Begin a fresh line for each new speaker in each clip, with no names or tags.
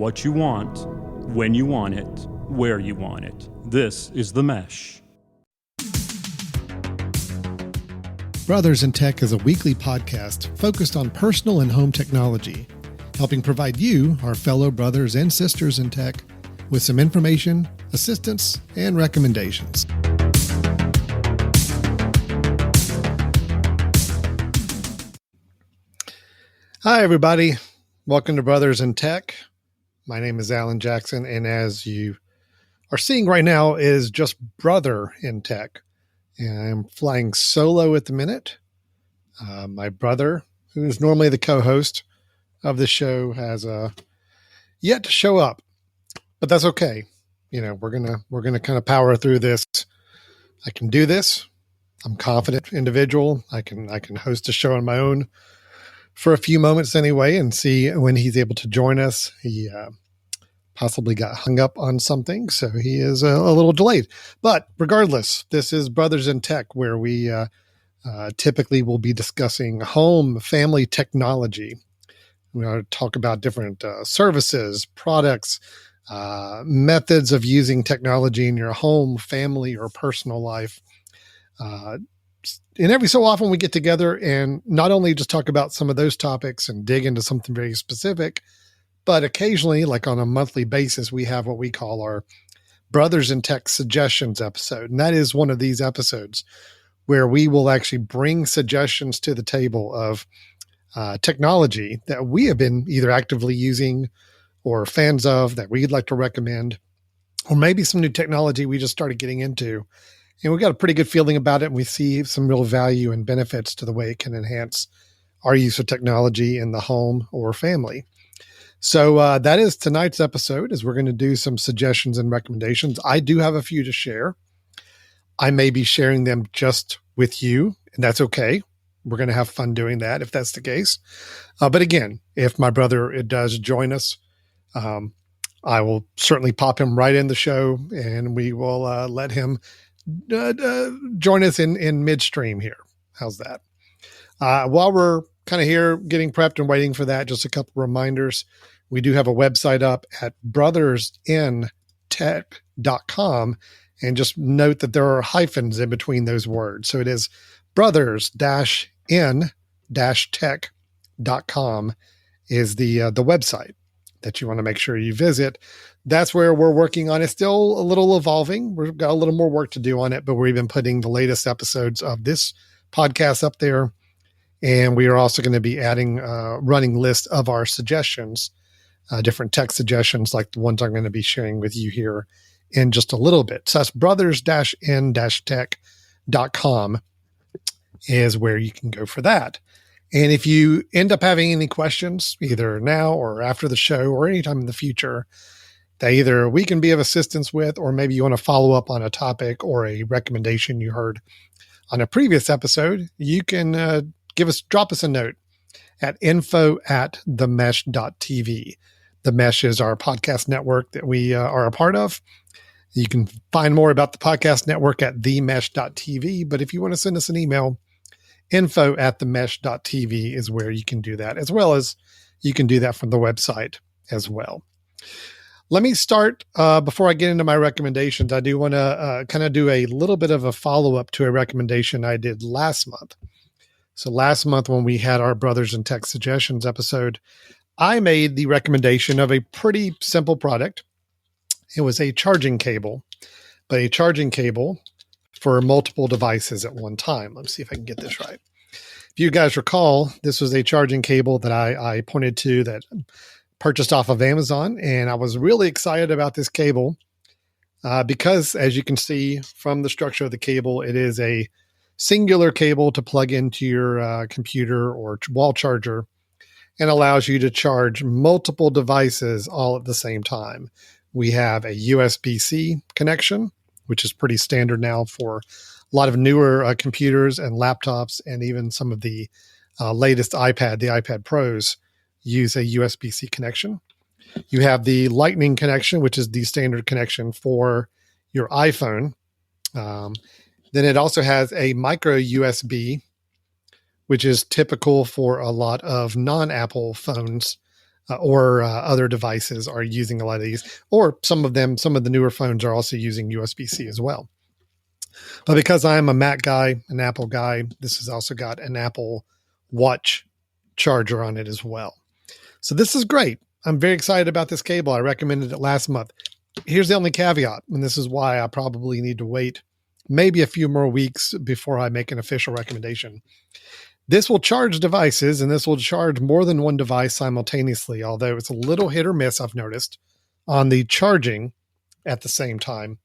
what you want, when you want it, where you want it. This is The Mesh.
Brothers in Tech is a weekly podcast focused on personal and home technology, helping provide you, our fellow brothers and sisters in tech, with some information, assistance, and recommendations. Hi, everybody. Welcome to Brothers in Tech. My name is Alan Jackson, and as you are seeing right now is just Brother in Tech. And I'm flying solo at the minute. My brother, who's normally the co-host of the show, has yet to show up, but that's okay. You know, we're gonna kind of power through this. I can do this. I'm a confident individual. I can host a show on my own for a few moments anyway, and see when he's able to join us. He possibly got hung up on something, so he is a little delayed. But regardless, this is Brothers in Tech, where we typically will be discussing home family technology. We're going to talk about different services, products, methods of using technology in your home, family, or personal life. And every so often we get together and not only just talk about some of those topics and dig into something very specific, but occasionally, like on a monthly basis, we have what we call our Brothers in Tech Suggestions episode. And that is one of these episodes where we will actually bring suggestions to the table of technology that we have been either actively using or fans of that we'd like to recommend, or maybe some new technology we just started getting into. And we got a pretty good feeling about it, and we see some real value and benefits to the way it can enhance our use of technology in the home or family. So that is tonight's episode, is we're going to do some suggestions and recommendations. I do have a few to share. I may be sharing them just with you, and that's okay. We're going to have fun doing that if that's the case. But again, if my brother does join us, I will certainly pop him right in the show, and we will let him join us in midstream here. How's that? While we're kind of here getting prepped and waiting for that, just a couple reminders. We do have a website up at brothersintech.com, and just note that there are hyphens in between those words. So it is brothers-in-tech.com is the website that you want to make sure you visit. That's where we're working on. It's still a little evolving. We've got a little more work to do on it, but we're even putting the latest episodes of this podcast up there. And we are also going to be adding a running list of our suggestions, different tech suggestions like the ones I'm going to be sharing with you here in just a little bit. So that's brothers-in-tech.com is where you can go for that. And if you end up having any questions, either now or after the show or anytime in the future, that either we can be of assistance with, or maybe you want to follow up on a topic or a recommendation you heard on a previous episode, you can drop us a note at info@themesh.tv. The Mesh is our podcast network that we are a part of. You can find more about the podcast network at themesh.tv. But if you want to send us an email, info@themesh.tv is where you can do that, as well as you can do that from the website as well. Let me start, before I get into my recommendations, I do want to kind of do a little bit of a follow-up to a recommendation I did last month. So last month when we had our Brothers in Tech Suggestions episode, I made the recommendation of a pretty simple product. It was a charging cable, but a charging cable for multiple devices at one time. Let's see if I can get this right. If you guys recall, this was a charging cable that I pointed to that purchased off of Amazon, and I was really excited about this cable because, as you can see from the structure of the cable, it is a singular cable to plug into your computer or wall charger, and allows you to charge multiple devices all at the same time. We have a USB-C connection, which is pretty standard now for a lot of newer computers and laptops, and even some of the latest the iPad Pros use a USB-C connection. You have the Lightning connection, which is the standard connection for your iPhone. Then it also has a micro USB, which is typical for a lot of non-Apple phones or other devices are using a lot of these, or some of the newer phones are also using USB-C as well. But because I'm a Mac guy, an Apple guy, this has also got an Apple Watch charger on it as well. So this is great. I'm very excited about this cable. I recommended it last month. Here's the only caveat, and this is why I probably need to wait maybe a few more weeks before I make an official recommendation. This will charge devices, and this will charge more than one device simultaneously, although it's a little hit or miss, I've noticed, on the charging at the same time.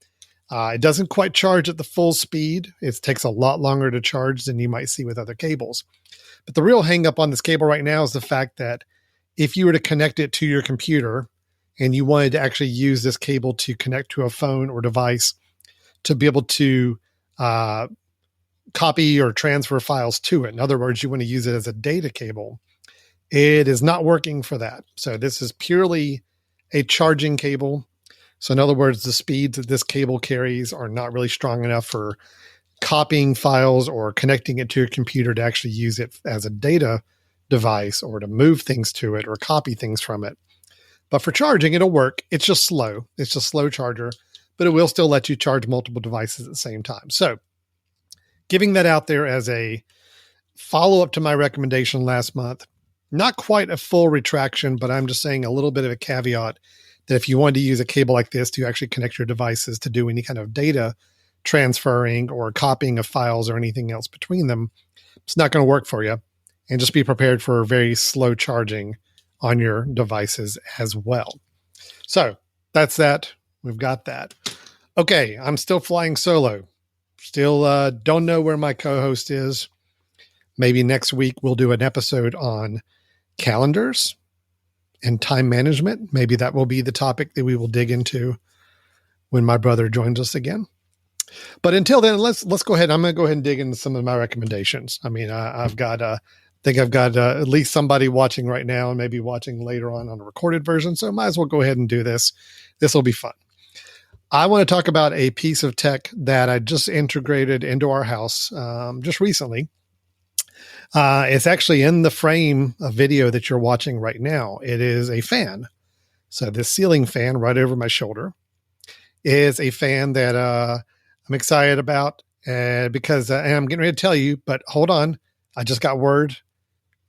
It doesn't quite charge at the full speed. It takes a lot longer to charge than you might see with other cables. But the real hang up on this cable right now is the fact that if you were to connect it to your computer and you wanted to actually use this cable to connect to a phone or device to be able to copy or transfer files to it, in other words, you want to use it as a data cable, it is not working for that. So this is purely a charging cable. So in other words, the speeds that this cable carries are not really strong enough for copying files or connecting it to a computer to actually use it as a data device or to move things to it or copy things from it. But for charging, it'll work. It's just slow. It's a slow charger, but it will still let you charge multiple devices at the same time. So giving that out there as a follow-up to my recommendation last month, not quite a full retraction, but I'm just saying a little bit of a caveat that if you wanted to use a cable like this to actually connect your devices to do any kind of data transferring or copying of files or anything else between them, it's not going to work for you. And just be prepared for very slow charging on your devices as well. So that's that. We've got that. Okay, I'm still flying solo. Still don't know where my co-host is. Maybe next week we'll do an episode on calendars and time management. Maybe that will be the topic that we will dig into when my brother joins us again. But until then, let's go ahead. I'm going to go ahead and dig into some of my recommendations. I mean, I've got at least somebody watching right now and maybe watching later on a recorded version. So might as well go ahead and do this. This will be fun. I want to talk about a piece of tech that I just integrated into our house just recently. It's actually in the frame of video that you're watching right now. It is a fan. So this ceiling fan right over my shoulder is a fan that I'm excited about because and I'm getting ready to tell you, but hold on. I just got word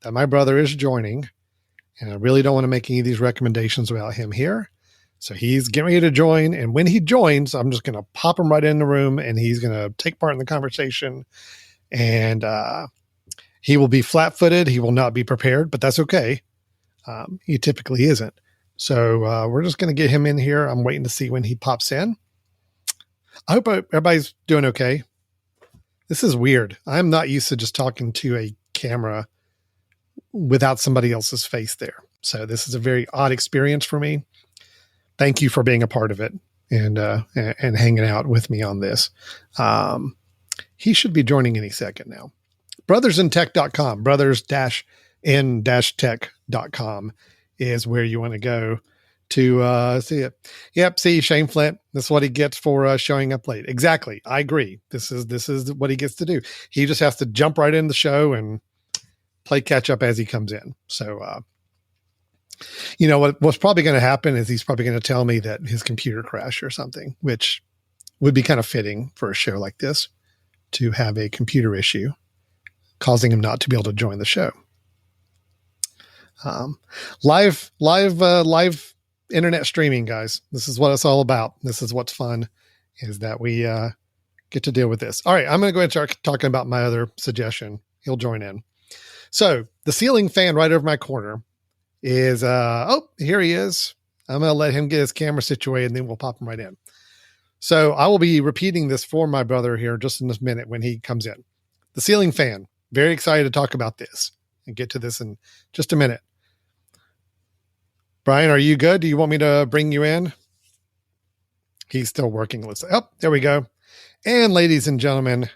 that my brother is joining, and I really don't want to make any of these recommendations about him here. So he's getting ready to join, and when he joins, I'm just going to pop him right in the room, and he's going to take part in the conversation, and he will be flat-footed. He will not be prepared, but that's okay. He typically isn't. So we're just going to get him in here. I'm waiting to see when he pops in. I hope everybody's doing okay. This is weird. I'm not used to just talking to a camera without somebody else's face there. So this is a very odd experience for me. Thank you for being a part of it and hanging out with me on this. He should be joining any second now. Brothersin.tech.com, brothers-in-tech.com is where you want to go to see it. Yep, see Shane Flint. That's what he gets for showing up late. Exactly. I agree. This is what he gets to do. He just has to jump right in the show and play catch up as he comes in. So, what's probably going to happen is he's probably going to tell me that his computer crashed or something, which would be kind of fitting for a show like this to have a computer issue causing him not to be able to join the show. Live internet streaming, guys. This is what it's all about. This is what's fun, is that we get to deal with this. All right, I'm going to go ahead and start talking about my other suggestion. He'll join in. So the ceiling fan right over my corner is, here he is. I'm going to let him get his camera situated, and then we'll pop him right in. So I will be repeating this for my brother here just in this minute when he comes in. The ceiling fan. Very excited to talk about this and get to this in just a minute. Brian, are you good? Do you want me to bring you in? He's still working. Let's say, there we go. And ladies and gentlemen,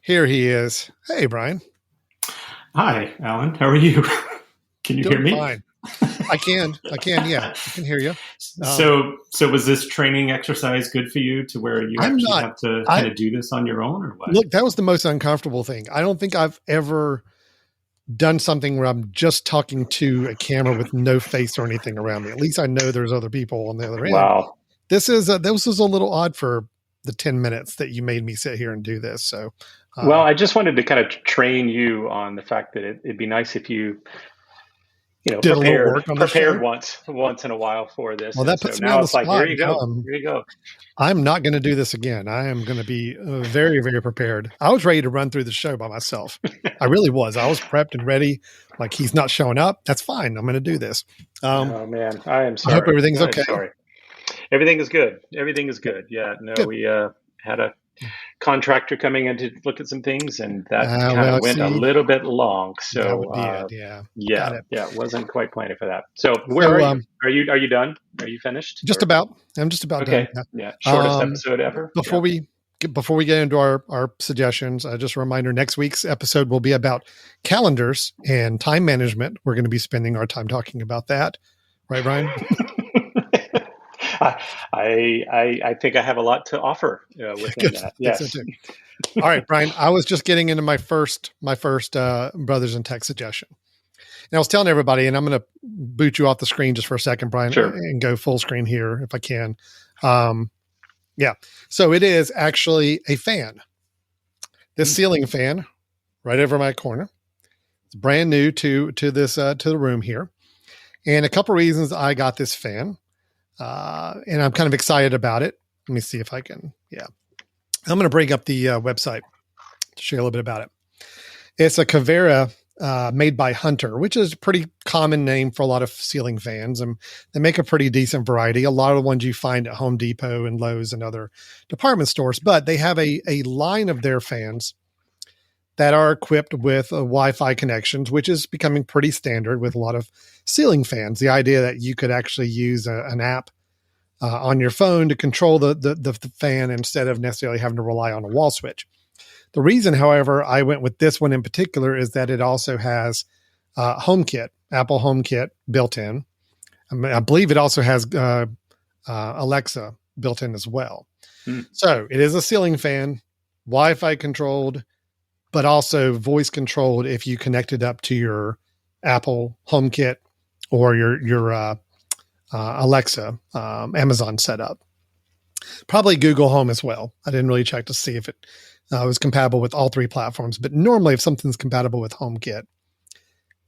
here he is. Hey, Brian.
Hi, Alan. How are you? Can you hear me?
Fine. I can. Yeah, I can hear you.
So was this training exercise good for you to where you have to kind of do this on your own, or what?
Look, that was the most uncomfortable thing. I don't think I've ever done something where I'm just talking to a camera with no face or anything around me. At least I know there's other people on the other end.
Wow.
This was a little odd for the 10 minutes that you made me sit here and do this. So,
Well, I just wanted to kind of train you on the fact that it'd be nice if you
did a little work on the show.
prepared once in a while for this.
Well, that puts me on the spot.
Here you go. Here you go.
I'm not going to do this again. I am going to be very, very prepared. I was ready to run through the show by myself. I really was. I was prepped and ready. Like, he's not showing up. That's fine. I'm going to do this.
Oh man, I am sorry.
I hope everything's okay.
Sorry. Everything is good. Everything is good. Yeah. No,
good.
We had a contractor coming in to look at some things, and that kind of went a little bit long. So it wasn't quite planning for that. So where are you? Are you done? Are you finished?
Just about. I'm just about done.
Yeah. Shortest episode ever.
Before we get into our suggestions, just a reminder: next week's episode will be about calendars and time management. We're going to be spending our time talking about that, right, Brian?
I think I have a lot to offer within that. Yes.
So all right, Brian. I was just getting into my first Brothers in Tech suggestion. And I was telling everybody, and I'm going to boot you off the screen just for a second, Brian,
sure,
and go full screen here if I can. So it is actually a fan. This ceiling fan right over my corner. It's brand new to this to the room here. And a couple reasons I got this fan. And I'm kind of excited about it. Let me see if I can. Yeah. I'm going to bring up the website to share a little bit about it. It's a Cavera made by Hunter, which is a pretty common name for a lot of ceiling fans. And they make a pretty decent variety. A lot of the ones you find at Home Depot and Lowe's and other department stores. But they have a line of their fans that are equipped with Wi-Fi connections, which is becoming pretty standard with a lot of ceiling fans. The idea that you could actually use an app on your phone to control the fan instead of necessarily having to rely on a wall switch. The reason, however, I went with this one in particular is that it also has HomeKit, Apple HomeKit built in. I believe it also has Alexa built in as well. So it is a ceiling fan, Wi-Fi controlled, but also voice controlled if you connect it up to your Apple HomeKit or your Alexa Amazon setup. Probably Google Home as well. I didn't really check to see if it was compatible with all three platforms, but normally if something's compatible with HomeKit,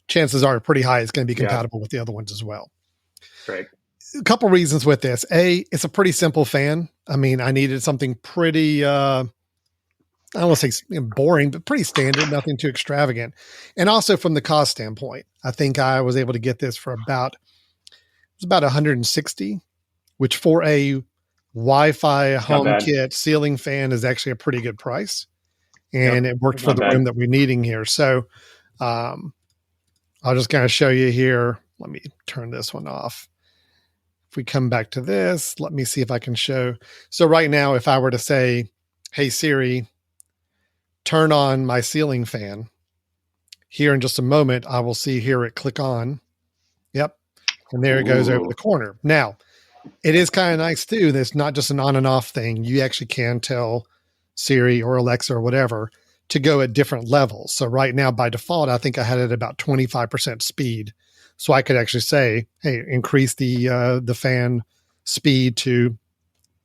chances are pretty high it's going to be compatible with the other ones as well.
Right.
A couple reasons with this. A, it's a pretty simple fan. I mean, I needed something pretty I don't want to say boring, but pretty standard, nothing too extravagant. And also from the cost standpoint, I think I was able to get this for about $160, which for a Wi-Fi HomeKit ceiling fan is actually a pretty good price. And it worked for the room that we're needing here. So I'll just kind of show you here. Let me turn this one off. If we come back to this, let me see if I can show. So right now, if I were to say, hey, Siri, turn on my ceiling fan. Here in just a moment, I will see here it click on. Yep. And there it goes over the corner. Now, it is kind of nice too. That's not just an on and off thing. You actually can tell Siri or Alexa or whatever to go at different levels. So right now, by default, I think I had it about 25% speed. So I could actually say, hey, increase the fan speed to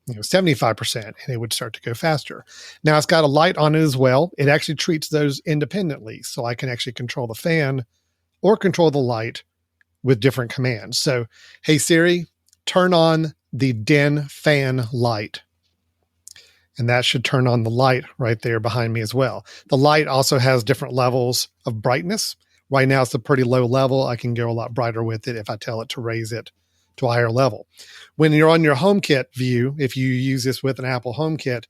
75%, and it would start to go faster. Now it's got a light on it as well. It actually treats those independently. So I can actually control the fan or control the light with different commands. So, hey, Siri, turn on the den fan light. And that should turn on the light right there behind me as well. The light also has different levels of brightness. Right now it's a pretty low level. I can go a lot brighter with it if I tell it to raise it to a higher level. When you're on your HomeKit view, if you use this with an Apple HomeKit,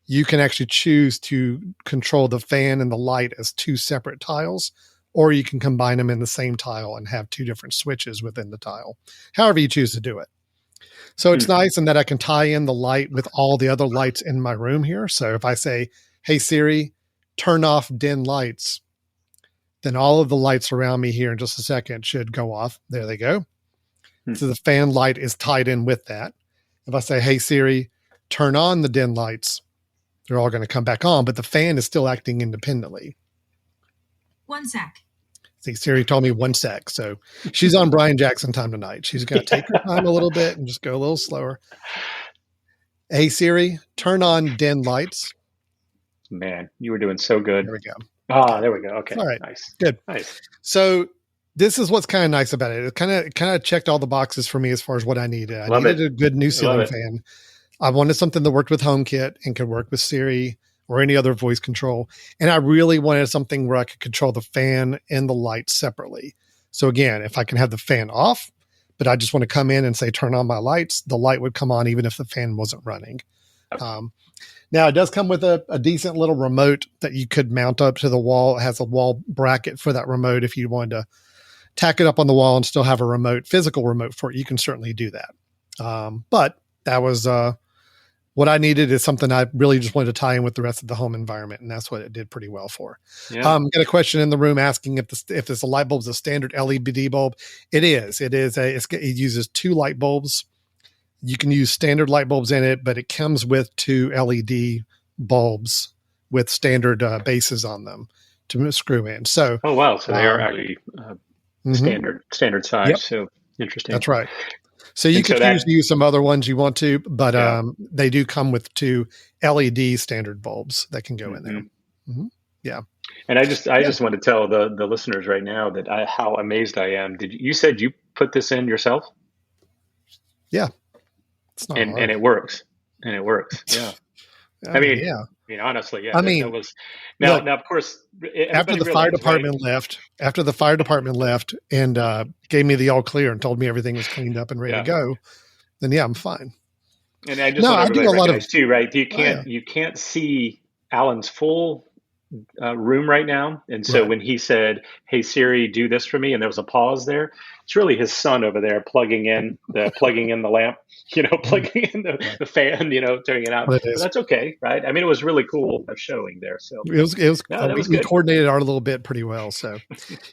you can actually choose to control the fan and the light as two separate tiles, or you can combine them in the same tile and have two different switches within the tile, however you choose to do it. So it's nice in that I can tie in the light with all the other lights in my room here. So if I say, hey, Siri, turn off dim lights, then all of the lights around me here in just a second should go off. There they go. So the fan light is tied in with that. If I say, hey, Siri, turn on the dim lights, they're all going to come back on, but the fan is still acting independently.
1 sec.
See, Siri told me 1 sec. So she's on Brian Jackson time tonight. She's going to take her time a little bit and just go a little slower. Hey, Siri, turn on den lights.
Man, you were doing so good.
There we go.
There we go. Okay.
All right.
Nice.
Good.
Nice.
So this is what's kind of nice about it. It kind of checked all the boxes for me as far as what I needed. I needed a good new ceiling fan. I wanted something that worked with HomeKit and could work with Siri or any other voice control. And I really wanted something where I could control the fan and the lights separately. So again, if I can have the fan off, but I just want to come in and say, turn on my lights, the light would come on even if the fan wasn't running. Now it does come with a decent little remote that you could mount up to the wall. It has a wall bracket for that remote. If you wanted to tack it up on the wall and still have a physical remote for it, you can certainly do that. But that was what I needed is something I really just wanted to tie in with the rest of the home environment, and that's what it did pretty well for. Yeah. Got a question in the room asking if this light bulb is a standard LED bulb. It is. It uses 2 light bulbs. You can use standard light bulbs in it, but it comes with 2 LED bulbs with standard bases on them to screw in. So,
oh wow! So they are actually standard size. Yep. So interesting.
That's right. So you can choose to use some other ones you want to, but they do come with 2 LED standard bulbs that can go in there. Mm-hmm. Yeah.
And I just want to tell the listeners right now that how amazed I am. You said you put this in yourself?
Yeah. It's not hard.
And it works. Yeah. I mean, honestly, yeah. That was now, of course,
after the fire department left and gave me the all clear and told me everything was cleaned up and ready to go, then I'm fine.
And I just want to do a lot of too, right? You can't see Alan's full room right now, and so when he said, "Hey Siri, do this for me," and there was a pause there, it's really his son over there plugging in the lamp, plugging in the fan, turning it out. But that's okay, right? I mean, it was really cool showing there. So
it was we coordinated our little bit pretty well. So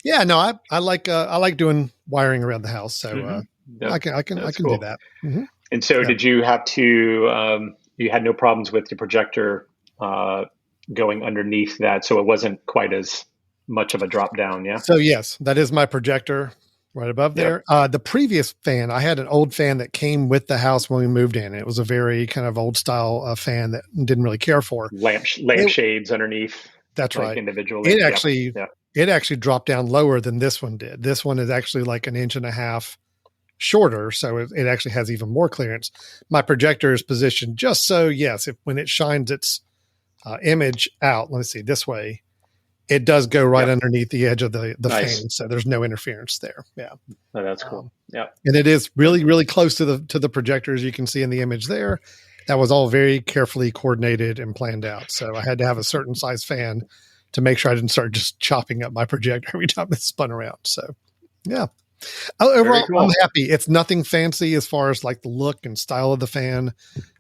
I like doing wiring around the house. So I can do that. Mm-hmm.
And so did you have to? You had no problems with your projector going underneath that, so it wasn't quite as much of a drop down. Yeah.
So yes, that is my projector right above there. The previous fan, I had an old fan that came with the house when we moved in. It was a very kind of old style fan that didn't really care for
lamp shades underneath.
That's right.
Individually,
it actually dropped down lower than this one did. This one is actually like 1.5 inches shorter, so it actually has even more clearance. My projector is positioned just so when it shines its image out, let me see, this way, it does go right underneath the edge of the fan, so there's no interference there. Yeah,
that's cool.
And it is really, really close to the projector, as you can see in the image there. That was all very carefully coordinated and planned out. So I had to have a certain size fan to make sure I didn't start just chopping up my projector every time it spun around. So overall, cool. I'm happy. It's nothing fancy as far as like the look and style of the fan,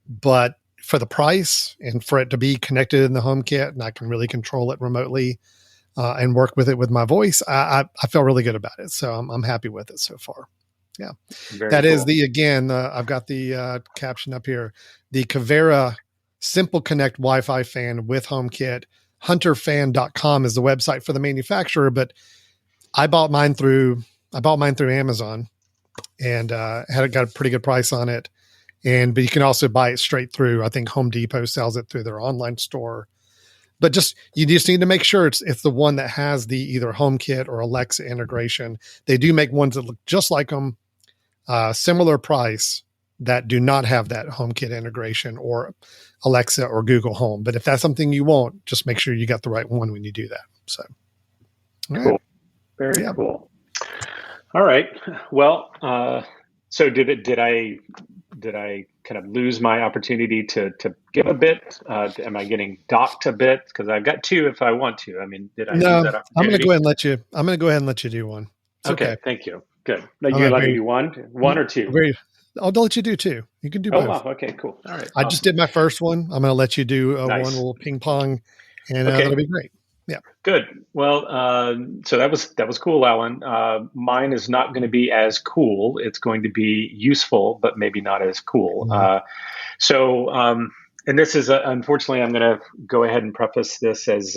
but for the price and for it to be connected in the HomeKit and I can really control it remotely and work with it with my voice, I feel really good about it. So I'm happy with it so far. Yeah. That cool. Is I've got the caption up here. The Kavera Simple Connect Wi-Fi fan with HomeKit. Hunterfan.com is the website for the manufacturer, but I bought mine through Amazon and got a pretty good price on it. But you can also buy it straight through. I think Home Depot sells it through their online store. But you just need to make sure it's the one that has the either HomeKit or Alexa integration. They do make ones that look just like them, similar price, that do not have that HomeKit integration or Alexa or Google Home. But if that's something you want, just make sure you got the right one when you do that. So,
cool. Very cool. All right. Well, so did I kind of lose my opportunity to give a bit? Am I getting docked a bit? Because I've got 2 if I want to. I mean, did I lose that opportunity?
I'm going to go ahead and let you do one. It's okay.
Thank you. Good. You're going to let me do one or 2?
I'll let you do 2. You can do both.
Wow. Okay, cool. All right.
I just did my first one. I'm going to let you do one little ping pong, and that'll be great. Yeah.
Good. Well, so that was cool, Alan. Mine is not going to be as cool. It's going to be useful, but maybe not as cool.
Mm-hmm.
and this is, unfortunately, I'm going to go ahead and preface this as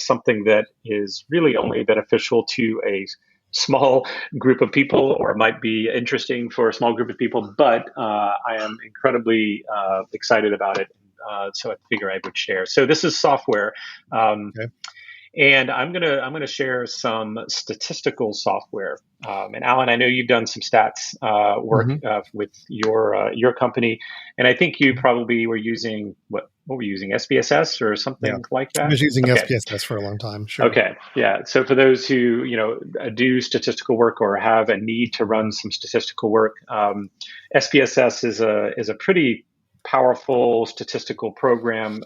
something that is really only beneficial to a small group of people, or might be interesting for a small group of people, but I am incredibly excited about it. So I figure I would share. So this is software. Okay. And I'm gonna share some statistical software. And Alan, I know you've done some stats work with your company, and I think you probably were using what were you using, SPSS or something like that?
I was using SPSS for a long time. Sure.
Okay, yeah. So for those who do statistical work or have a need to run some statistical work, SPSS is a pretty powerful statistical program.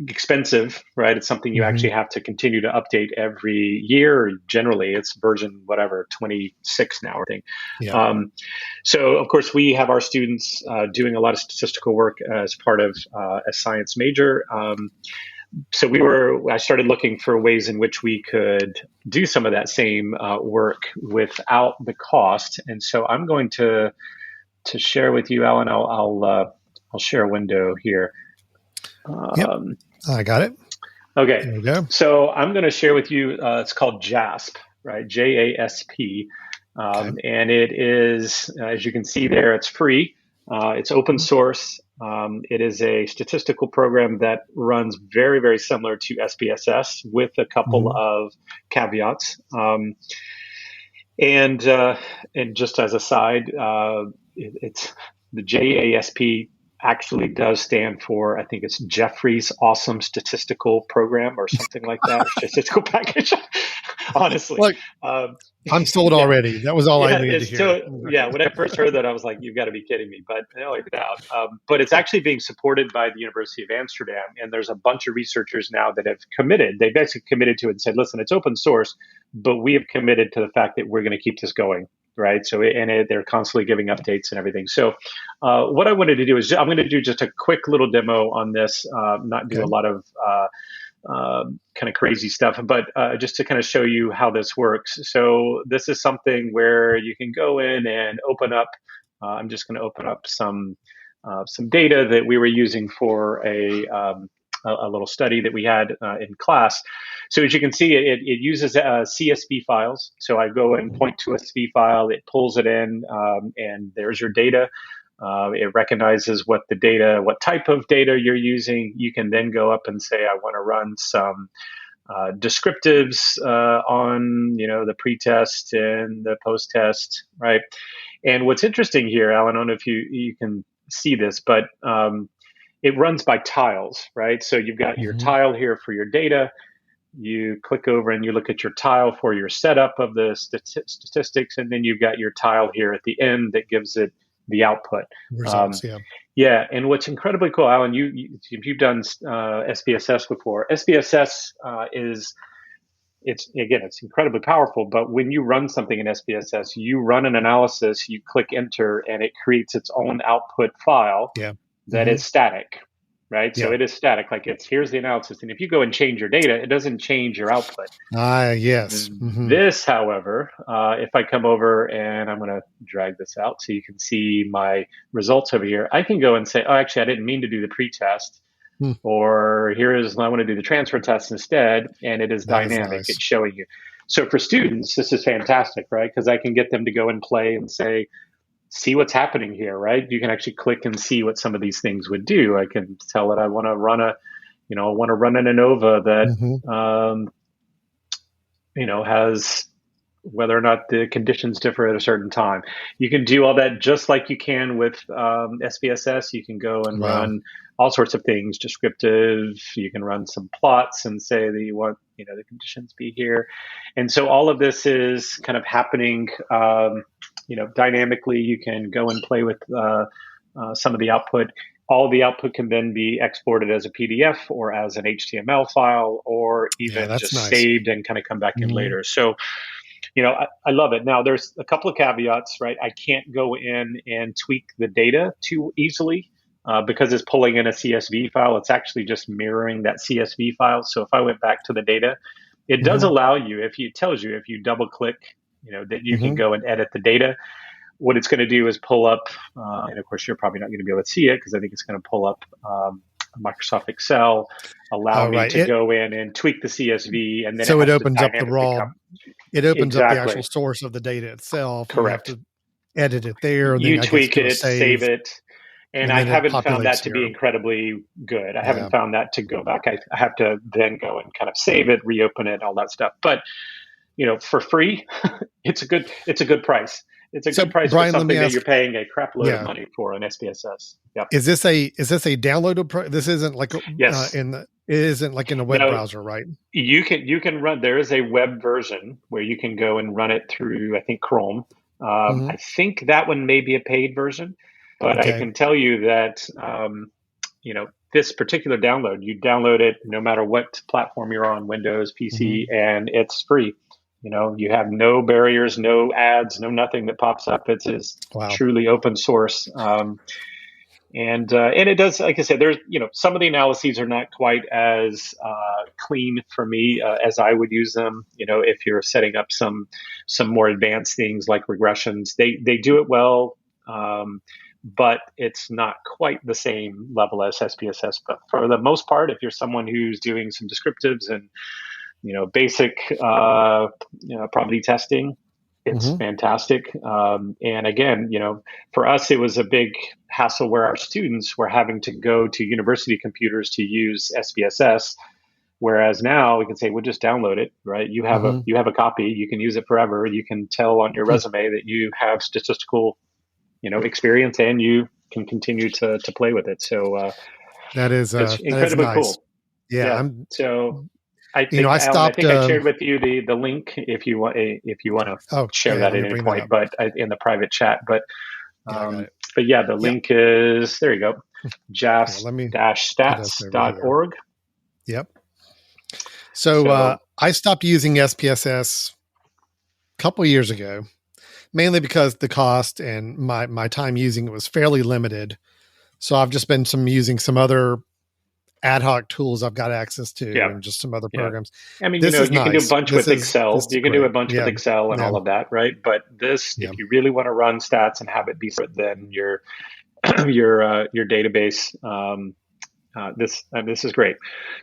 Expensive, right? It's something you actually have to continue to update every year. Generally, it's version 26 now, I think. Yeah. So, of course, we have our students doing a lot of statistical work as part of a science major. So I started looking for ways in which we could do some of that same work without the cost. And so I'm going to share with you, Alan. I'll share a window here.
Yep. I got it.
Okay. There we go. So I'm going to share with you, it's called JASP, right? JASP. And it is, as you can see there, it's free. It's open source. It is a statistical program that runs very, very similar to SPSS with a couple of caveats. And just as a side, it's the JASP actually does stand for, I think it's Jeffrey's Awesome Statistical Program or something like that, statistical package. Honestly,
look, I'm sold already. That was all I needed to hear.
When I first heard that, I was like, "You've got to be kidding me!" But no, I doubt. But it's actually being supported by the University of Amsterdam, and there's a bunch of researchers now that have committed. They basically committed to it and said, "Listen, it's open source, but we have committed to the fact that we're going to keep this going." Right. So, they're constantly giving updates and everything. So what I wanted to do is I'm going to do just a quick little demo on this, not do a lot of kind of crazy stuff, but just to kind of show you how this works. So this is something where you can go in and open up. I'm just going to open up some data that we were using for a little study that we had in class. So as you can see, it uses CSV files. So I go and point to a CSV file, it pulls it in, and there's your data. It recognizes what type of data you're using. You can then go up and say, I want to run some descriptives on, the pre-test and the post-test, right? And what's interesting here, Alan, I don't know if you can see this, but it runs by tiles, right? So you've got your tile here for your data. You click over and you look at your tile for your setup of the statistics, and then you've got your tile here at the end that gives it the output.
Results,
yeah. And what's incredibly cool, Alan, you've done SPSS before. SPSS it's incredibly powerful, but when you run something in SPSS, you run an analysis, you click enter, and it creates its own output file that is static. Right. So it is static. Like here's the analysis. And if you go and change your data, it doesn't change your output.
Yes.
This, however, if I come over and I'm going to drag this out so you can see my results over here, I can go and say, oh, actually, I didn't mean to do the pretest. Or I want to do the transfer test instead. And it is dynamic. Nice. It's showing you. So for students, this is fantastic, right? Because I can get them to go and play and say, see what's happening here, right? You can actually click and see what some of these things would do. I can tell it I want to run an ANOVA that, has whether or not the conditions differ at a certain time. You can do all that just like you can with SPSS. You can go and run all sorts of things, descriptive. You can run some plots and say that you want, the conditions be here. And so all of this is kind of happening dynamically. You can go and play with some of the output. All of the output can then be exported as a PDF or as an HTML file, or even just saved and kind of come back in later. So, I love it. Now, there's a couple of caveats, right? I can't go in and tweak the data too easily because it's pulling in a CSV file. It's actually just mirroring that CSV file. So if I went back to the data, it does allow you, if you double click, that you can go and edit the data. what it's going to do is pull up, and of course, you're probably not going to be able to see it because I think it's going to pull up Microsoft Excel, allow me to go in and tweak the CSV, and then
so it opens up the raw. It opens up the actual
Exactly.
source of the data itself.
Correct.
You have to edit it there. And
you
then
tweak it, save it. And I haven't found that to be incredibly good. I haven't found that to go back. I have to then go and kind of save it, reopen it, all that stuff. But for free, it's a good price. It's a good price, Brian, for something that you're paying a crap load of money for on SPSS. Yep.
Is this a downloaded? This isn't like
yes.
It isn't like in a web browser, right?
You can run. There is a web version where you can go and run it through, I think, Chrome. I think that one may be a paid version, but I can tell you that this particular download, you download it no matter what platform you're on, Windows, PC, and it's free. You have no barriers, no ads, no nothing that pops up. It's truly open source. And it does, like I said, there's, some of the analyses are not quite as clean for me as I would use them. If you're setting up some more advanced things like regressions, they do it well, but it's not quite the same level as SPSS. But for the most part, if you're someone who's doing some descriptives and basic probability testing, it's fantastic. And again, for us, it was a big hassle where our students were having to go to university computers to use SPSS. Whereas now we can say, we'll just download it, right? You have a copy, you can use it forever. You can tell on your resume that you have statistical, experience, and you can continue to play with it. So
that is
it's incredibly cool.
Yeah.
I think,
I stopped.
I think I shared with you the link if you want to share that at any point, but in the private chat. But the link is, there you go, JASP-stats.org.
Yep. So I stopped using SPSS a couple of years ago, mainly because the cost and my time using it was fairly limited. So I've just been using some other ad hoc tools I've got access to, and just some other programs.
I mean, you can do a bunch with Excel. You can do a bunch with Excel and all of that, right? But if you really want to run stats and have it be separate than your database, this is great.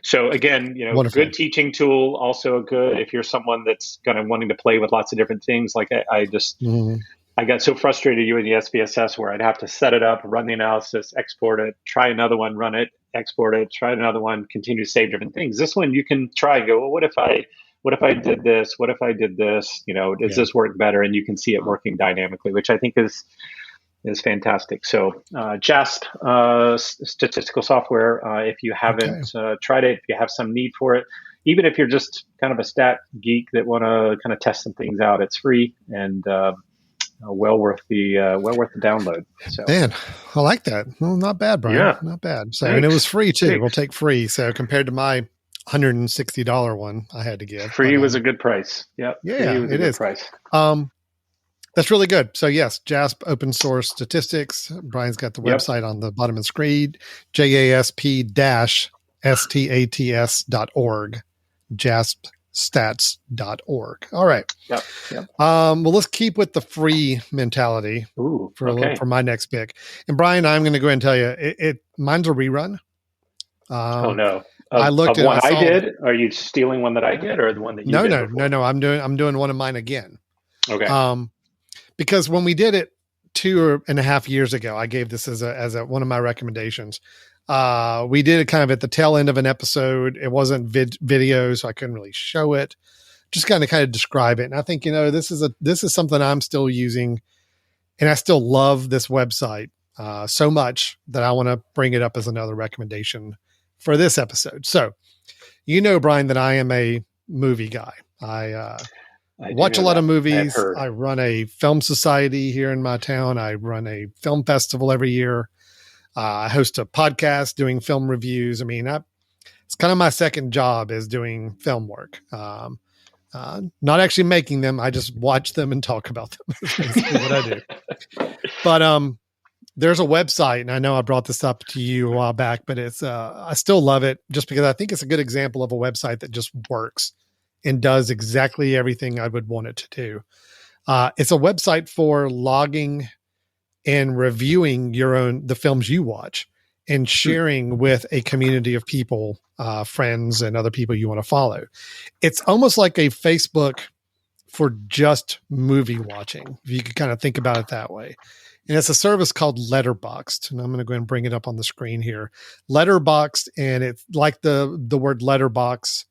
So again,
wonderful.
Good teaching tool. Also good if you're someone that's kind of wanting to play with lots of different things. Like I got so frustrated using the SPSS where I'd have to set it up, run the analysis, export it, try another one, run it, export it, try another one, continue to save different things. This one you can try and go, well, what if I did this? What if I did this? Does this work better? And you can see it working dynamically, which I think is fantastic. So JASP statistical software, if you haven't tried it, if you have some need for it, even if you're just kind of a stat geek that want to kind of test some things out, it's free and well worth the download. So,
man, I like that. Well, not bad, Brian.
Yeah.
Not bad. So, and it was free too. Thanks. We'll take free. So compared to my $160 one I had to give,
free was a good price. Yep.
Yeah, it is.
Price.
That's really good. So yes, JASP open source statistics. Brian's got the website on the bottom of the screen, JASP-stats.org, JASPstats.org. All right.
Yep.
Well, let's keep with the free mentality for my next pick. And Brian, I'm going to go ahead and tell you, mine's a rerun.
Oh no.
I looked at
one I did. Are you stealing one that I did, or the one that you did?
No. I'm doing one of mine again.
Okay.
Because when we did it 2.5 years ago, I gave this as a one of my recommendations. We did it kind of at the tail end of an episode. It wasn't video, so I couldn't really show it. Just kind of describe it. And I think, this is something I'm still using, and I still love this website so much that I want to bring it up as another recommendation for this episode. So, Brian, that I am a movie guy. I watch a lot of movies. I run a film society here in my town. I run a film festival every year. I host a podcast doing film reviews. I mean, it's kind of my second job is doing film work. Not actually making them. I just watch them and talk about them. That's basically what I do. But there's a website, and I know I brought this up to you a while back, but it's I still love it just because I think it's a good example of a website that just works and does exactly everything I would want it to do. It's a website for logging and reviewing the films you watch and sharing with a community of people, friends and other people you want to follow. It's almost like a Facebook for just movie watching, if you could kind of think about it that way. And it's a service called Letterboxd. And I'm going to go ahead and bring it up on the screen here. Letterboxd, and it's like the word letterbox,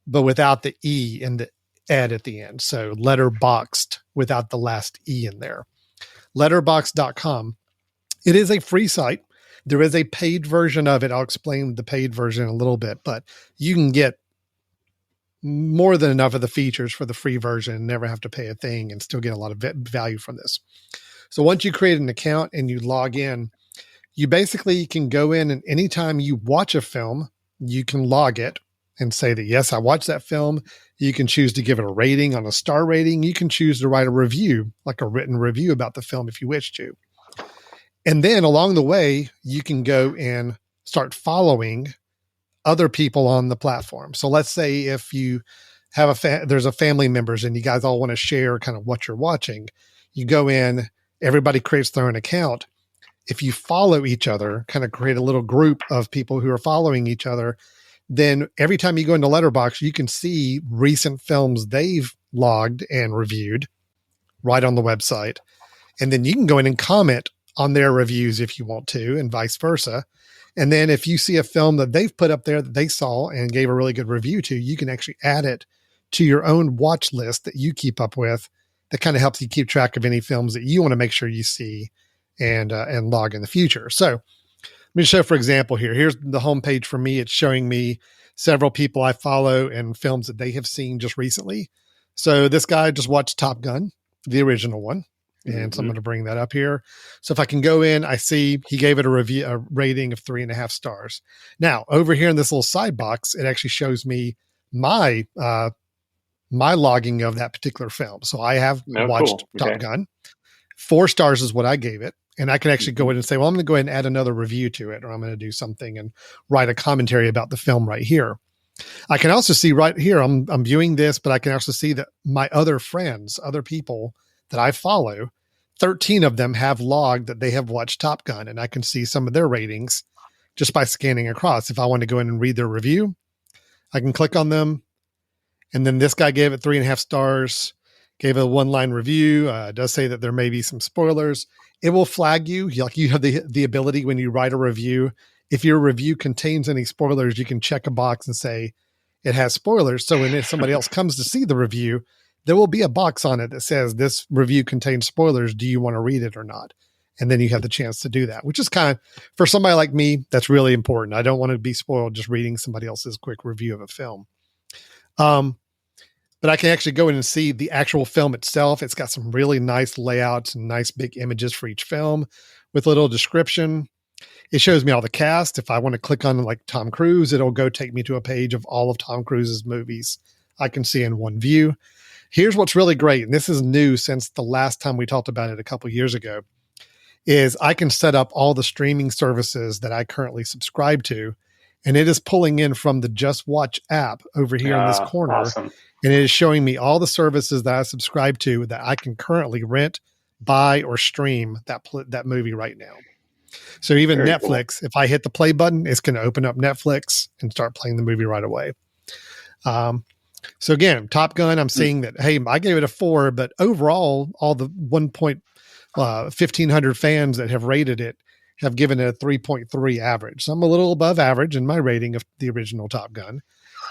but without the E and the ed at the end. So Letterboxd without the last E in there. Letterboxd.com. It is a free site. There is a paid version of it. I'll explain the paid version in a little bit, but you can get more than enough of the features for the free version and never have to pay a thing and still get a lot of value from this. So once you create an account and you log in, you basically can go in, and anytime you watch a film, you can log it and say that, yes, I watched that film. You can choose to give it a rating on a star rating. You can choose to write a review, like a written review about the film if you wish to. And then along the way, you can go and start following other people on the platform. So let's say if you have there's a family members and you guys all want to share kind of what you're watching, you go in, everybody creates their own account. If you follow each other, kind of create a little group of people who are following each other, then every time you go into Letterboxd, you can see recent films they've logged and reviewed right on the website. And then you can go in and comment on their reviews if you want to, and vice versa. And then if you see a film that they've put up there that they saw and gave a really good review to, you can actually add it to your own watch list that you keep up with. That kind of helps you keep track of any films that you want to make sure you see and log in the future. So let me show, for example, here. Here's the homepage for me. It's showing me several people I follow and films that they have seen just recently. So this guy just watched Top Gun, the original one. And so I'm going to bring that up here. So if I can go in, I see he gave it a rating of 3.5 stars. Now over here in this little side box, it actually shows me my logging of that particular film. So I have watched Top Gun. 4 stars is what I gave it. And I can actually go in and say, well, I'm going to go ahead and add another review to it, or I'm going to do something and write a commentary about the film right here. I can also see right here, I'm viewing this, but I can also see that my other friends, other people that I follow, 13 of them have logged that they have watched Top Gun, and I can see some of their ratings just by scanning across. If I want to go in and read their review, I can click on them. And then this guy gave it 3.5 stars, gave a 1-line review. It does say that there may be some spoilers. It will flag you. Like you have the ability when you write a review, if your review contains any spoilers, you can check a box and say it has spoilers. So when somebody else comes to see the review, there will be a box on it that says this review contains spoilers. Do you want to read it or not? And then you have the chance to do that, which is kind of, for somebody like me, that's really important. I don't want to be spoiled just reading somebody else's quick review of a film. But I can actually go in and see the actual film itself. It's got some really nice layouts and nice big images for each film with a little description. It shows me all the cast. If I want to click on like Tom Cruise, it'll go take me to a page of all of Tom Cruise's movies I can see in one view. Here's what's really great, and this is new since the last time we talked about it a couple years ago, is I can set up all the streaming services that I currently subscribe to, and it is pulling in from the Just Watch app over here in this corner. Awesome. And it is showing me all the services that I subscribe to that I can currently rent, buy, or stream that movie right now. So even very Netflix, cool. If I hit the play button, it's going to open up Netflix and start playing the movie right away. So again, Top Gun, I'm seeing that, hey, I gave it a 4, but overall, all the 1,500 fans that have rated it have given it a 3.3 average. So I'm a little above average in my rating of the original Top Gun.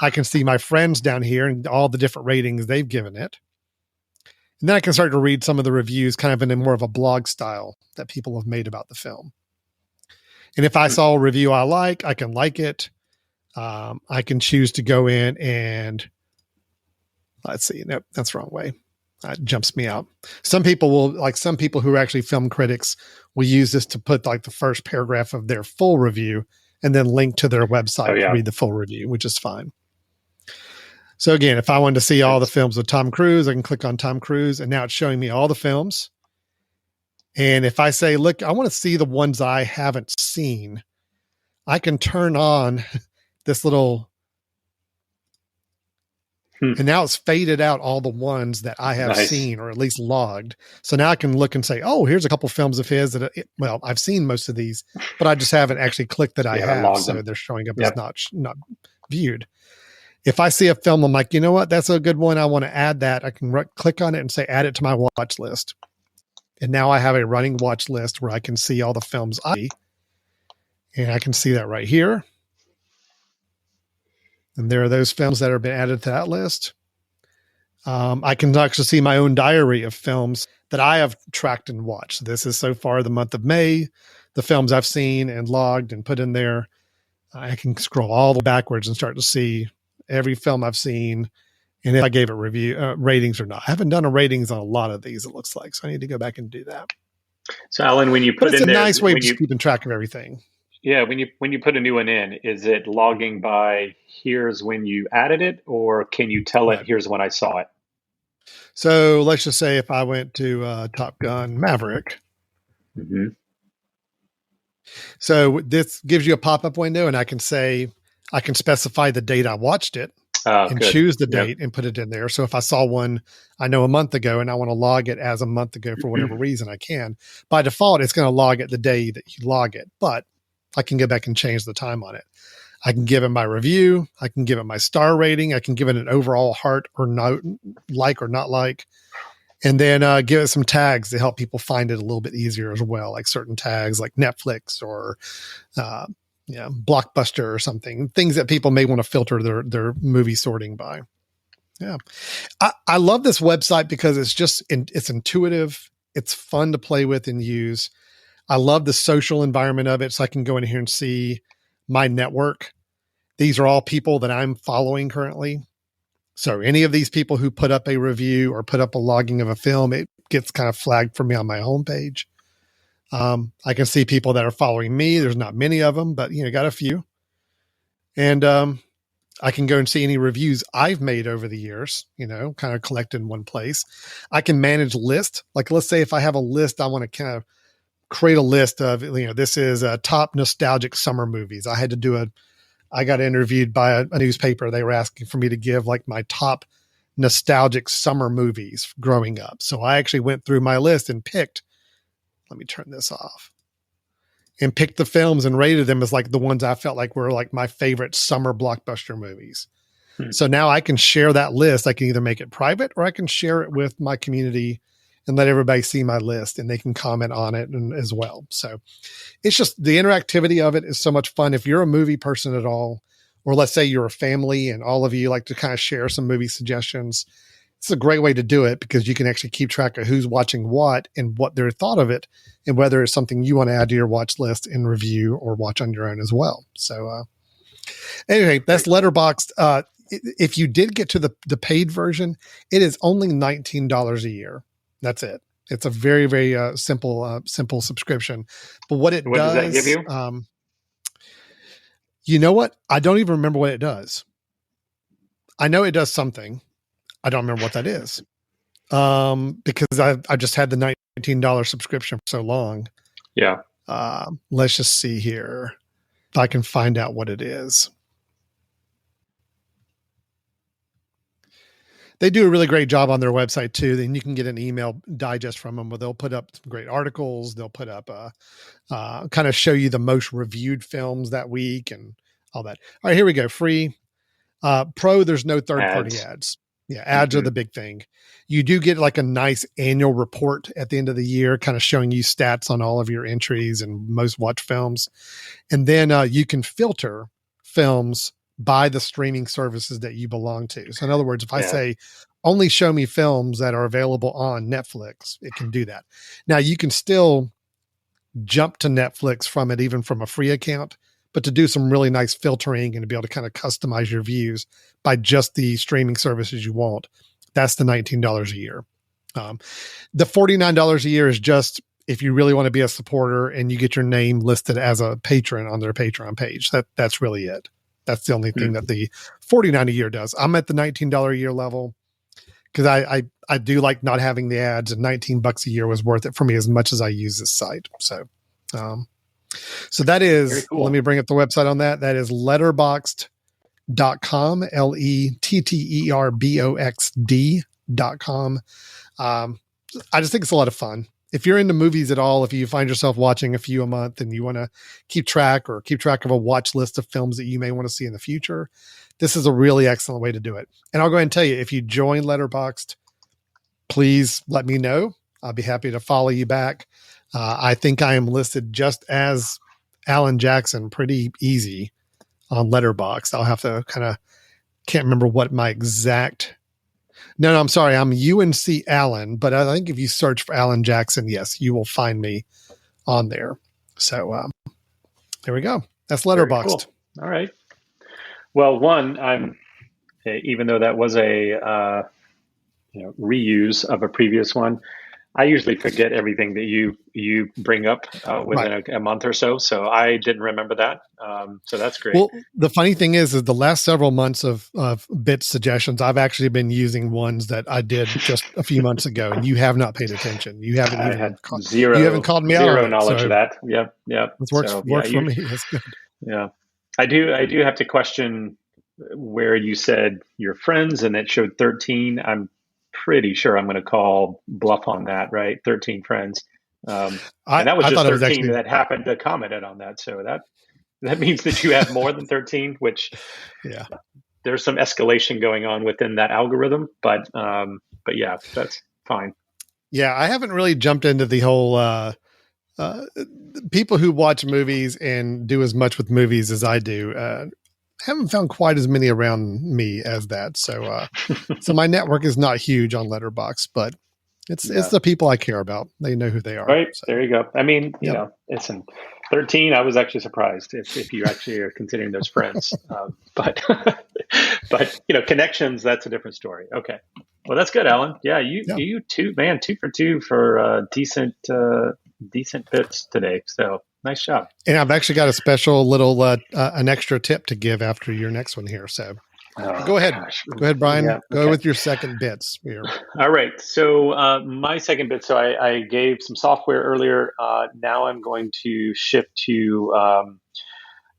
I can see my friends down here and all the different ratings they've given it. And then I can start to read some of the reviews kind of in a more of a blog style that people have made about the film. And if I saw a review I like, I can like it. I can choose to go in and let's see. Nope, that's the wrong way. It jumps me out. Some people who are actually film critics will use this to put like the first paragraph of their full review and then link to their website to read the full review, which is fine. So again, if I wanted to see all the films with Tom Cruise, I can click on Tom Cruise, and now it's showing me all the films. And if I say, look, I want to see the ones I haven't seen, I can turn on this little And now it's faded out all the ones that I have seen or at least logged. So now I can look and say, oh, here's a couple films of his that, I've seen most of these, but I just haven't actually clicked that I have. So they're showing up as not viewed. If I see a film, I'm like, you know what? That's a good one. I want to add that. I can click on it and say, add it to my watch list. And now I have a running watch list where I can see all the films and I can see that right here. And there are those films that have been added to that list. I can actually see my own diary of films that I have tracked and watched. This is so far the month of May, the films I've seen and logged and put in there. I can scroll all the way backwards and start to see every film I've seen and if I gave it ratings or not. I haven't done a ratings on a lot of these, it looks like. So I need to go back and do that.
So Alan, when you put
it's a nice way of keeping track of everything.
Yeah, when you put a new one in, is it logging by here's when you added it, or can you tell it here's when I saw it?
So let's just say if I went to Top Gun Maverick.
Mm-hmm.
So this gives you a pop-up window, and I can specify the date I watched it and choose the date and put it in there. So if I saw one I know a month ago and I want to log it as a month ago for whatever reason, I can. By default, it's going to log it the day that you log it, but I can go back and change the time on it. I can give it my review. I can give it my star rating. I can give it an overall heart or no, like or not like, and then give it some tags to help people find it a little bit easier as well, like certain tags like Netflix or Blockbuster or something, things that people may want to filter their movie sorting by. Yeah. I love this website because it's intuitive. It's fun to play with and use. I love the social environment of it. So I can go in here and see my network. These are all people that I'm following currently. So any of these people who put up a review or put up a logging of a film, it gets kind of flagged for me on my homepage. I can see people that are following me. There's not many of them, but got a few. And I can go and see any reviews I've made over the years, kind of collect in one place. I can manage lists. Like let's say if I have a list, I want to kind of create a list of, this is top nostalgic summer movies. I got interviewed by a newspaper. They were asking for me to give like my top nostalgic summer movies growing up. So I actually went through my list and let me turn this off, and picked the films and rated them as like the ones I felt like were like my favorite summer blockbuster movies. So now I can share that list. I can either make it private or I can share it with my community and let everybody see my list and they can comment on it as well. So it's just the interactivity of it is so much fun. If you're a movie person at all, or let's say you're a family and all of you like to kind of share some movie suggestions, it's a great way to do it because you can actually keep track of who's watching what and what their thought of it and whether it's something you want to add to your watch list and review or watch on your own as well. So anyway, that's Letterboxd. If you did get to the paid version, it is only $19 a year. That's it. It's a very, very simple subscription. But what does
that give you?
You know what? I don't even remember what it does. I know it does something. I don't remember what that is. Because I just had the $19 subscription for so long.
Yeah.
Let's just see here if I can find out what it is. They do a really great job on their website too. Then you can get an email digest from them where they'll put up some great articles. They'll put up kind of show you the most reviewed films that week and all that. All right, here we go. Free. Pro, there's no third-party ads. Yeah, ads are the big thing. You do get like a nice annual report at the end of the year, kind of showing you stats on all of your entries and most watched films. And then you can filter films by the streaming services that you belong to. So in other words, if I say only show me films that are available on Netflix, it can do that. Now you can still jump to Netflix from it, even from a free account, but to do some really nice filtering and to be able to kind of customize your views by just the streaming services you want, that's the $19 a year. The $49 a year is just if you really want to be a supporter and you get your name listed as a patron on their Patreon page. That's really it. That's the only thing that the $49 a year does. I'm at the $19 a year level because I do like not having the ads, and $19 a year was worth it for me as much as I use this site. So that is, cool. Let me bring up the website on that. That is letterboxd.com. letterboxd.com, letterboxd.com. I just think it's a lot of fun. If you're into movies at all, if you find yourself watching a few a month and you want to keep track of a watch list of films that you may want to see in the future, this is a really excellent way to do it. And I'll go ahead and tell you, if you join Letterboxd, please let me know. I'll be happy to follow you back. I think I am listed just as Alan Jackson, pretty easy on Letterboxd. I'll have to can't remember what my exact. No, I'm sorry. I'm UNC Allen, but I think if you search for Alan Jackson, yes, you will find me on there. So there we go. That's Letterboxd.
Cool. All right. Well, I'm even though that was a reuse of a previous one, I usually forget everything that you bring up within a month or so. So I didn't remember that. So that's great.
Well, the funny thing is the last several months of bit suggestions, I've actually been using ones that I did just a few months ago, and you have not paid attention. You haven't even
you haven't called me out. Zero knowledge of that. Yep.
It works for me. That's good.
Yeah, I do have to question where you said your friends and it showed 13. I'm pretty sure I'm going to call bluff on that, right? 13 friends. And that was just 13 that happened to commented on that. So that means that you have more than 13, which there's some escalation going on within that algorithm, but yeah, that's fine.
Yeah. I haven't really jumped into the whole, people who watch movies and do as much with movies as I do, haven't found quite as many around me as that. So, so my network is not huge on Letterboxd, but it's the people I care about. They know who they are.
Right.
So.
There you go. I mean, you know, it's in 13. I was actually surprised if you actually are considering those friends, but connections, that's a different story. Okay. Well, that's good, Alan. Yeah. You 2 for 2 for decent bits today. So nice job.
And I've actually got a special little, an extra tip to give after your next one here. So go ahead. Go ahead, Brian. Yeah, okay. Go with your second bits here.
All right. So my second bit, so I gave some software earlier. Now I'm going to shift to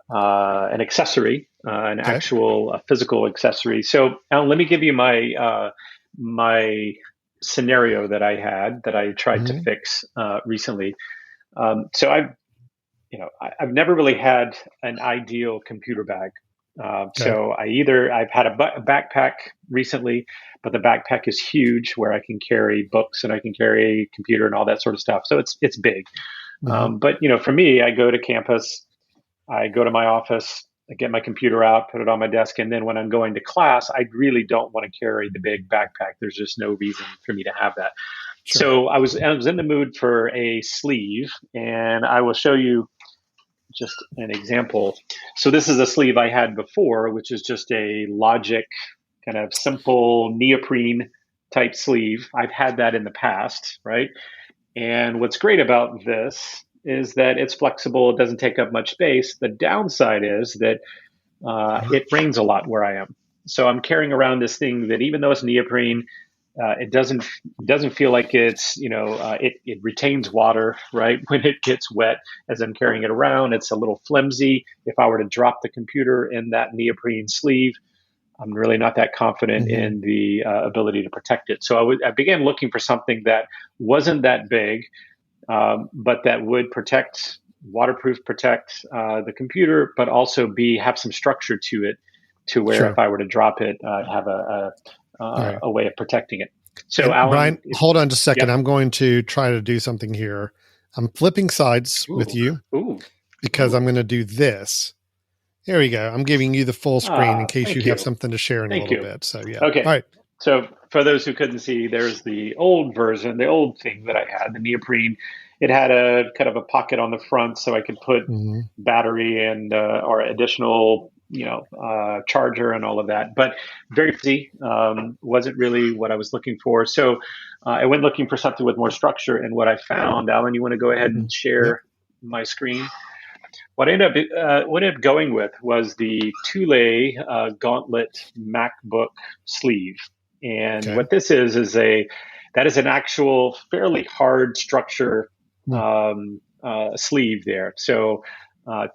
an accessory, actual physical accessory. So Alan, let me give you my scenario that I had that I tried to fix recently. So I've never really had an ideal computer bag. So I've had a backpack recently, but the backpack is huge where I can carry books and I can carry a computer and all that sort of stuff. So it's big. But for me, I go to campus, I go to my office, I get my computer out, put it on my desk. And then when I'm going to class, I really don't want to carry the big backpack. There's just no reason for me to have that. Sure. So I was in the mood for a sleeve, and I will show you just an example. So this is a sleeve I had before, which is just a Logic kind of simple neoprene type sleeve. I've had that in the past, right? And what's great about this is that it's flexible. It doesn't take up much space. The downside is that it rains a lot where I am. So I'm carrying around this thing that even though it's neoprene, it doesn't feel like it's, it retains water, right? When it gets wet as I'm carrying it around, it's a little flimsy. If I were to drop the computer in that neoprene sleeve, I'm really not that confident in the ability to protect it. So I began looking for something that wasn't that big, but that would waterproof protect the computer, but also have some structure to it, to where if I were to drop it, have a way of protecting it. So, Alan,
Brian, hold on just a second. Yep. I'm going to try to do something here. I'm flipping sides with you because I'm going to do this. There we go. I'm giving you the full screen in case you have something to share in a little bit. So, yeah.
Okay.
All right.
So, for those who couldn't see, there's the old version, the old thing that I had, the neoprene. It had a kind of a pocket on the front so I could put battery and or additional charger and all of that, but very easy. Wasn't really what I was looking for. So I went looking for something with more structure. And what I found, Alan, you want to go ahead and share my screen? What I ended up going with was the Thule Gauntlet MacBook sleeve. And what this is that is an actual fairly hard structure sleeve there. So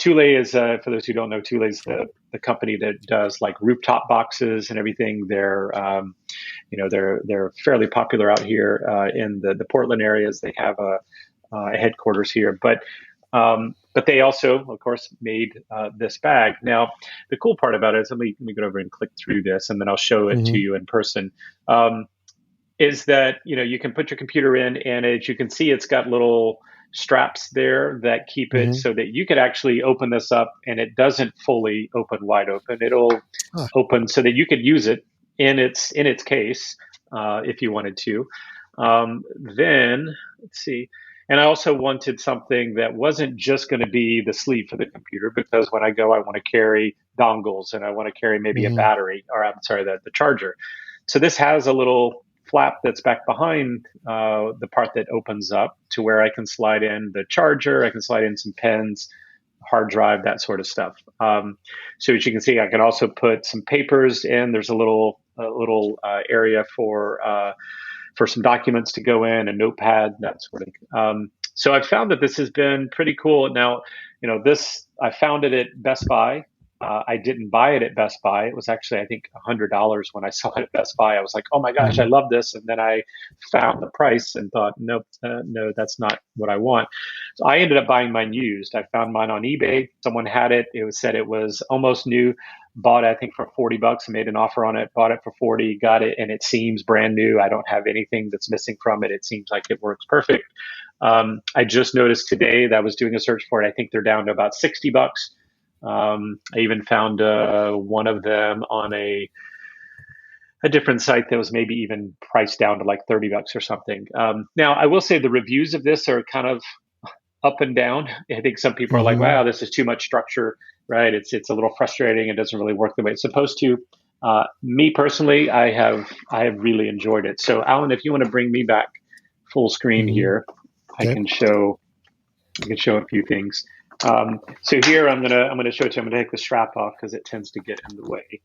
Thule is, for those who don't know, Thule is the company that does like rooftop boxes and everything. They're they're fairly popular out here in the Portland areas. They have a headquarters here, but they also, of course, made this bag. Now, the cool part about it is, let me go over and click through this, and then I'll show it to you in person. Is that you can put your computer in, and as you can see, it's got little straps there that keep it so that you could actually open this up, and it doesn't fully open wide open. It'll open so that you could use it in its case if you wanted to. Then let's see. And I also wanted something that wasn't just going to be the sleeve for the computer, because when I go, I want to carry dongles, and I want to carry maybe a battery, or I'm sorry, the charger. So this has a little flap that's back behind the part that opens up to where I can slide in the charger, I can slide in some pens, hard drive, that sort of stuff. So as you can see, I can also put some papers in. There's a little area for some documents to go in, a notepad, that sort of thing. So I've found that this has been pretty cool. Now, this, I found it at Best Buy. I didn't buy it at Best Buy. It was actually, I think, $100 when I saw it at Best Buy. I was like, oh my gosh, I love this. And then I found the price and thought, nope, no, that's not what I want. So I ended up buying mine used. I found mine on eBay. Someone had it. It was said it was almost new. Bought it, I think, for $40 and made an offer on it. Bought it for 40, got it, and it seems brand new. I don't have anything that's missing from it. It seems like it works perfect. I just noticed today that I was doing a search for it. I think they're down to about $60. I even found one of them on a different site that was maybe even priced down to like $30 or something. Now, I will say the reviews of this are kind of up and down. I think some people are like, wow, this is too much structure, right? It's a little frustrating. It doesn't really work the way it's supposed to. Me personally, I have really enjoyed it. So Alan, if you want to bring me back full screen here, okay. I can show a few things. So here I'm gonna show it to you. I'm gonna take the strap off because it tends to get in the way.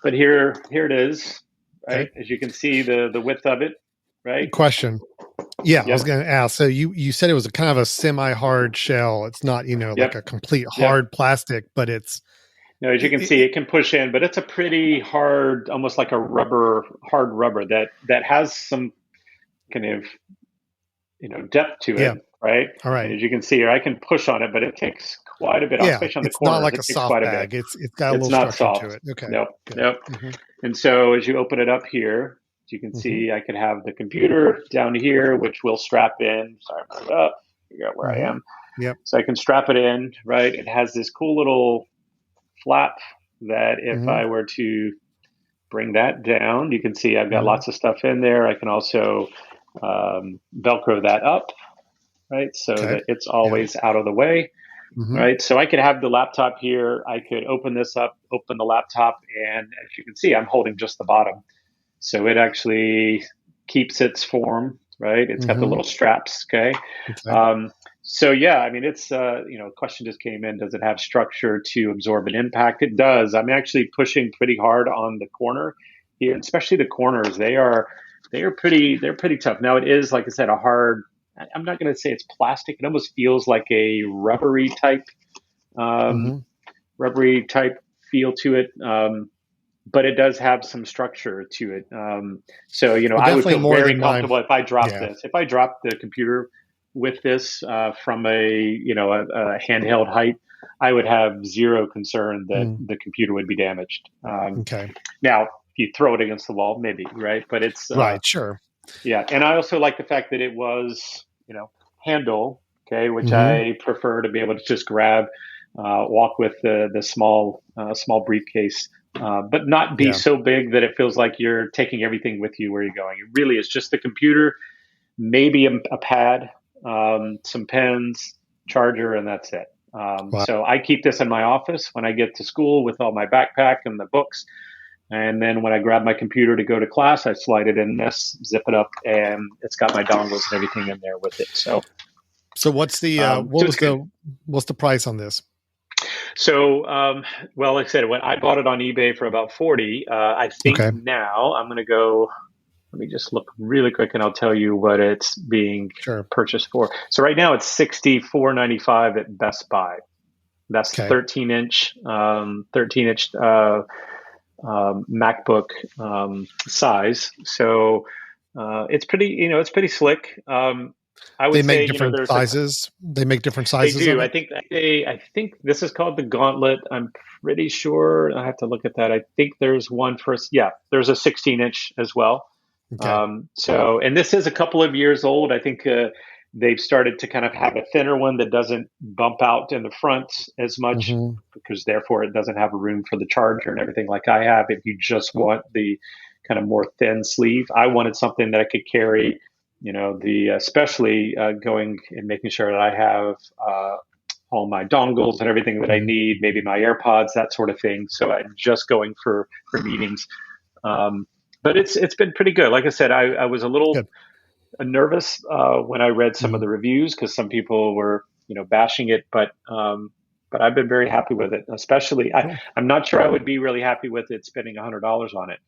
But here it is, right? Okay. As you can see, the width of it, right?
Question. Yeah, yep. I was going to ask. So you said it was a kind of a semi-hard shell. It's not, like a complete hard plastic, but it's.
No, as you can see, it can push in, but it's a pretty hard, almost like a hard rubber that has some kind of, depth to it. Yeah. Right.
All right.
And as you can see here, I can push on it, but it takes quite a bit, especially on the corner.
It's not like a soft bag. It's got a little structure to it. Okay.
Nope. And so as you open it up here, as you can see, I can have the computer down here, which will strap in. Sorry about that. Figure out where I am.
Yep.
So I can strap it in, right? It has this cool little flap that if I were to bring that down, you can see I've got lots of stuff in there. I can also Velcro that up. Right, so that it's always out of the way, right? So I could have the laptop here. I could open this up, open the laptop, and as you can see, I'm holding just the bottom. So it actually keeps its form, right? It's got the little straps, okay? So yeah, I mean, it's, question just came in, does it have structure to absorb an impact? It does. I'm actually pushing pretty hard on the corner here, especially the corners. They're pretty tough. Now it is, like I said, I'm not going to say it's plastic. It almost feels like a rubbery type feel to it. But it does have some structure to it. So, I would feel very comfortable if I dropped this. If I dropped the computer with this from a handheld height, I would have zero concern that the computer would be damaged. Now, if you throw it against the wall, maybe, right? But it's
right, sure.
Yeah, and I also like the fact that it was, handle, okay, which I prefer to be able to just grab, walk with the small briefcase, but not be so big that it feels like you're taking everything with you where you're going. It really is just the computer, maybe a pad, some pens, charger, and that's it. So I keep this in my office when I get to school with all my backpack and the books. And then when I grab my computer to go to class, I slide it in this, zip it up, and it's got my dongles and everything in there with it. So
what's the what's the price on this?
So, like I said, when I bought it on eBay for about 40, I think now I'm going to go. Let me just look really quick, and I'll tell you what it's being purchased for. So right now it's $64.95 at Best Buy. That's 13-inch MacBook size. So it's pretty slick. I would
they make
say
different sizes. They make different sizes.
They do. I think this is called the Gauntlet. I'm pretty sure. I have to look at that. I think there's one for there's a 16-inch as well. Okay. So, and this is a couple of years old. I think they've started to kind of have a thinner one that doesn't bump out in the front as much, because therefore it doesn't have a room for the charger and everything like I have. If you just want the kind of more thin sleeve, I wanted something that I could carry, especially going and making sure that I have all my dongles and everything that I need, maybe my AirPods, that sort of thing. So I'm just going for meetings. But it's been pretty good. Like I said, I was a little nervous when I read some of the reviews, because some people were, bashing it, but I've been very happy with it. Especially, I'm not sure I would be really happy with it spending $100 on it,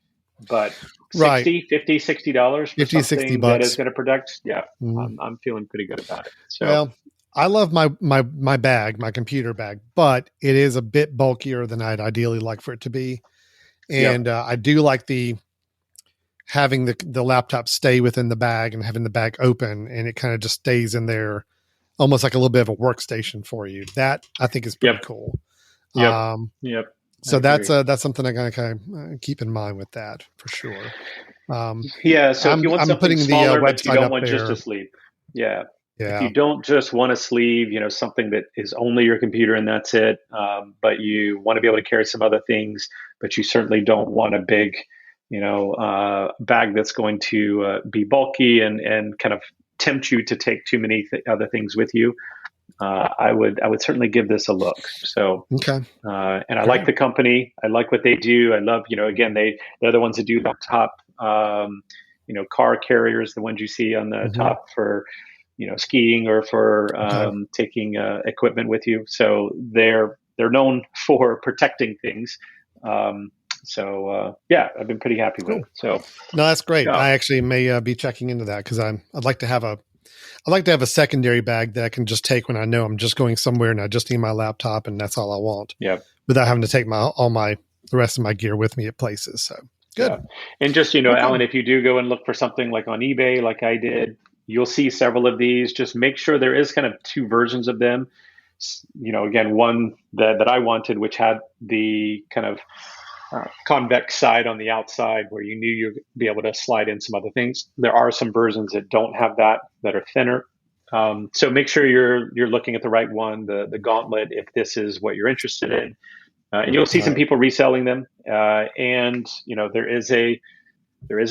but $50, $60 for something that is going to protect. Yeah, I'm feeling pretty good about it. So.
Well, I love my bag, my computer bag, but it is a bit bulkier than I'd ideally like for it to be, and I do like having the laptop stay within the bag and having the bag open, and it kind of just stays in there, almost like a little bit of a workstation for you. That I think is pretty cool. So that's something I gotta kind of keep in mind with that for sure.
So if you want something smaller, but you don't want just a sleeve. Yeah. If you don't just want a sleeve, something that is only your computer and that's it, but you want to be able to carry some other things, but you certainly don't want a big, bag that's going to be bulky and kind of tempt you to take too many other things with you. I would certainly give this a look. So, and I like the company. I like what they do. I love, again, they're the ones that do the top, car carriers, the ones you see on the top for, skiing or for taking equipment with you. So they're known for protecting things. I've been pretty happy with it. So
no, that's great. I actually may be checking into that, because I'd like to have a secondary bag that I can just take when I know I'm just going somewhere and I just need my laptop and that's all I want. Yeah. Without having to take the rest of my gear with me at places. So good. Yeah.
And just, Alan, if you do go and look for something like on eBay, like I did, you'll see several of these. Just make sure there is kind of two versions of them. Again, one that I wanted, which had the kind of convex side on the outside where you knew you'd be able to slide in some other things. There are some versions that don't have that are thinner. So make sure you're looking at the right one, the Gauntlet, if this is what you're interested in. And you'll see some people reselling them. And there is a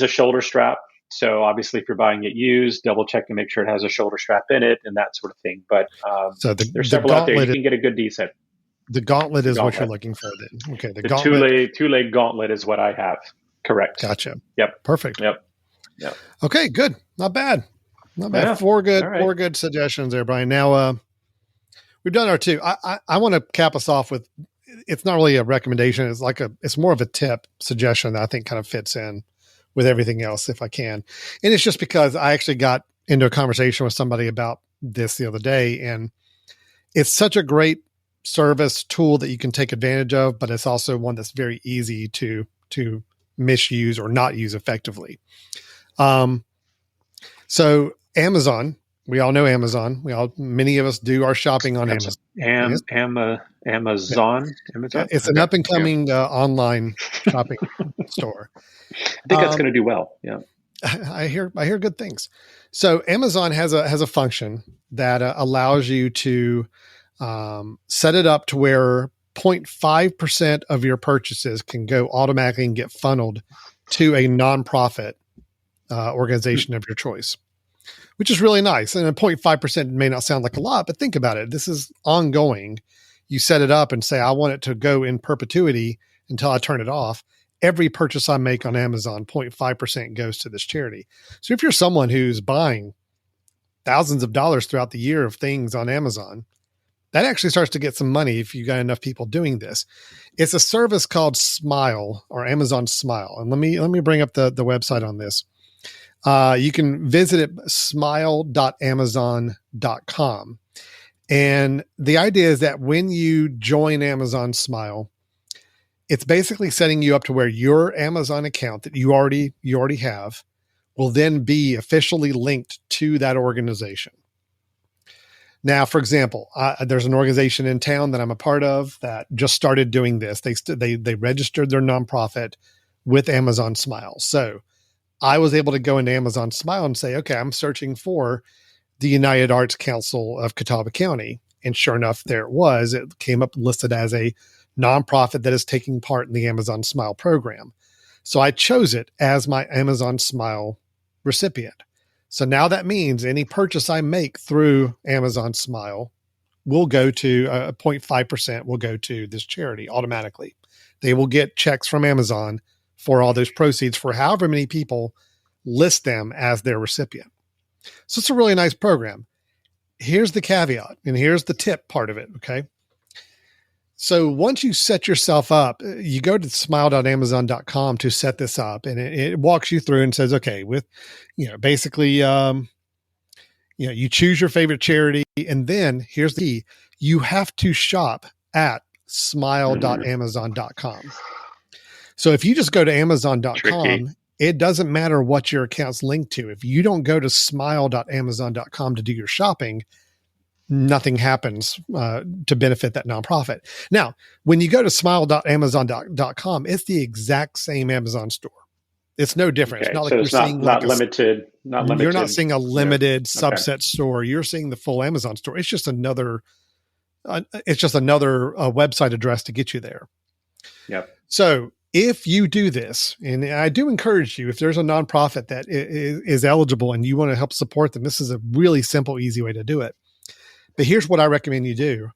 shoulder strap. So obviously, if you're buying it used, double check and make sure it has a shoulder strap in it and that sort of thing. But there's several out there. You can get a good decent.
The Gauntlet is what you're looking for then. Okay.
The Gauntlet, two-leg Gauntlet is what I have. Correct.
Gotcha.
Yep.
Perfect.
Yep.
Okay, good. Not bad. Yeah. Four good suggestions there, Brian. Now we've done our two. I want to cap us off with, it's not really a recommendation. It's more of a tip suggestion that I think kind of fits in with everything else if I can. And it's just because I actually got into a conversation with somebody about this the other day, and it's such a great service tool that you can take advantage of, but it's also one that's very easy to misuse or not use effectively. So Amazon, we all know Amazon. Many of us do our shopping on Amazon.
Amazon.
It's an up and coming online shopping store.
I think that's going to do well. Yeah.
I hear good things. So Amazon has a function that allows you to set it up to where 0.5% of your purchases can go automatically and get funneled to a nonprofit organization of your choice, which is really nice. And 0.5% may not sound like a lot, but think about it. This is ongoing. You set it up and say, I want it to go in perpetuity until I turn it off. Every purchase I make on Amazon, 0.5% goes to this charity. So if you're someone who's buying thousands of dollars throughout the year of things on Amazon, that actually starts to get some money if you got enough people doing this. It's a service called Smile, or Amazon Smile. And let me bring up the website on this. You can visit it, smile.amazon.com. And the idea is that when you join Amazon Smile, it's basically setting you up to where your Amazon account that you already have will then be officially linked to that organization. Now, for example, there's an organization in town that I'm a part of that just started doing this. They registered their nonprofit with Amazon Smile. So I was able to go into Amazon Smile and say, okay, I'm searching for the United Arts Council of Catawba County. And sure enough, there it was. It came up listed as a nonprofit that is taking part in the Amazon Smile program. So I chose it as my Amazon Smile recipient. So now that means any purchase I make through Amazon Smile will go to 0.5% will go to this charity automatically. They will get checks from Amazon for all those proceeds for however many people list them as their recipient. So it's a really nice program. Here's the caveat, and here's the tip part of it. Okay. So once you set yourself up, you go to smile.amazon.com to set this up, and it walks you through and says, okay, with, basically, you choose your favorite charity, and then here's the key. You have to shop at smile.amazon.com. So if you just go to amazon.com, it doesn't matter what your account's linked to. If you don't go to smile.amazon.com to do your shopping, nothing happens to benefit that nonprofit. Now, when you go to smile.amazon.com, it's the exact same Amazon store. It's no different.
Okay.
It's not
so
like
it's
you're
not,
seeing
not limited. Not limited.
You're not seeing a limited subset
Okay.
store. You're seeing the full Amazon store. It's just another. Website address to get you there.
Yep.
So if you do this, and I do encourage you, if there's a nonprofit that is eligible and you want to help support them, this is a really simple, easy way to do it. But here's what I recommend you do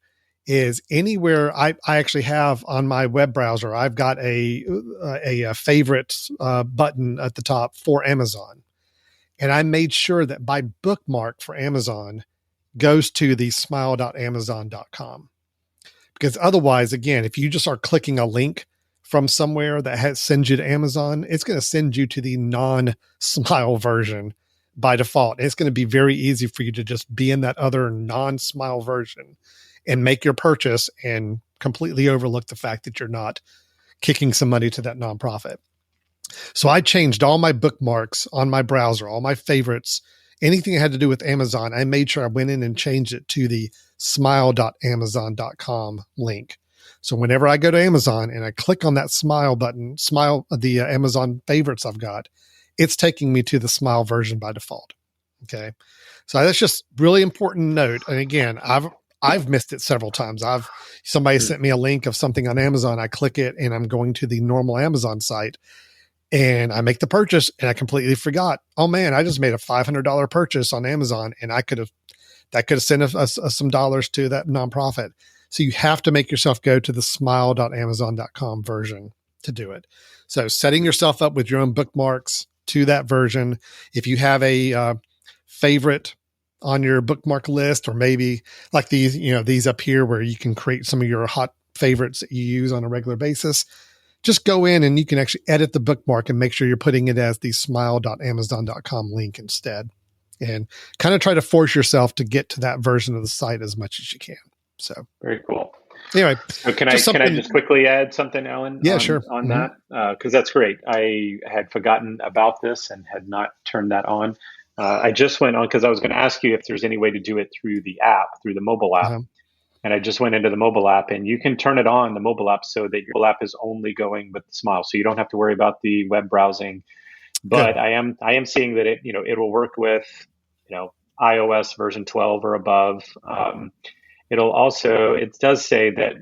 is anywhere I actually have on my web browser, I've got a favorites button at the top for Amazon. And I made sure that my bookmark for Amazon goes to the smile.amazon.com. Because otherwise, again, if you just are clicking a link from somewhere that sends you to Amazon, it's going to send you to the non-Smile version by default. It's going to be very easy for you to just be in that other non-Smile version and make your purchase and completely overlook the fact that you're not kicking some money to that nonprofit. So I changed all my bookmarks on my browser, all my favorites, anything that had to do with Amazon. I made sure I went in and changed it to the smile.amazon.com link. So whenever I go to Amazon and I click on that Smile button, the Amazon favorites I've got, it's taking me to the Smile version by default. Okay. So that's just really important note. And again, I've missed it several times. Somebody sent me a link of something on Amazon. I click it and I'm going to the normal Amazon site and I make the purchase and I completely forgot. Oh man, I just made a $500 purchase on Amazon and that could have sent us some dollars to that nonprofit. So you have to make yourself go to the smile.amazon.com version to do it. So setting yourself up with your own bookmarks to that version. If you have a favorite on your bookmark list, or maybe like these up here where you can create some of your hot favorites that you use on a regular basis, just go in and you can actually edit the bookmark and make sure you're putting it as the smile.amazon.com link instead, and kind of try to force yourself to get to that version of the site as much as you can. So
very cool.
Anyway,
so can I just quickly add something, Alan?
Yeah, sure.
On that, because that's great. I had forgotten about this and had not turned that on. I just went on because I was going to ask you if there's any way to do it through the app, through the mobile app. And I just went into the mobile app, and you can turn it on, the mobile app, so that your mobile app is only going with the Smile, so you don't have to worry about the web browsing. But good. I am seeing that it will work with iOS version 12 or above. It does say that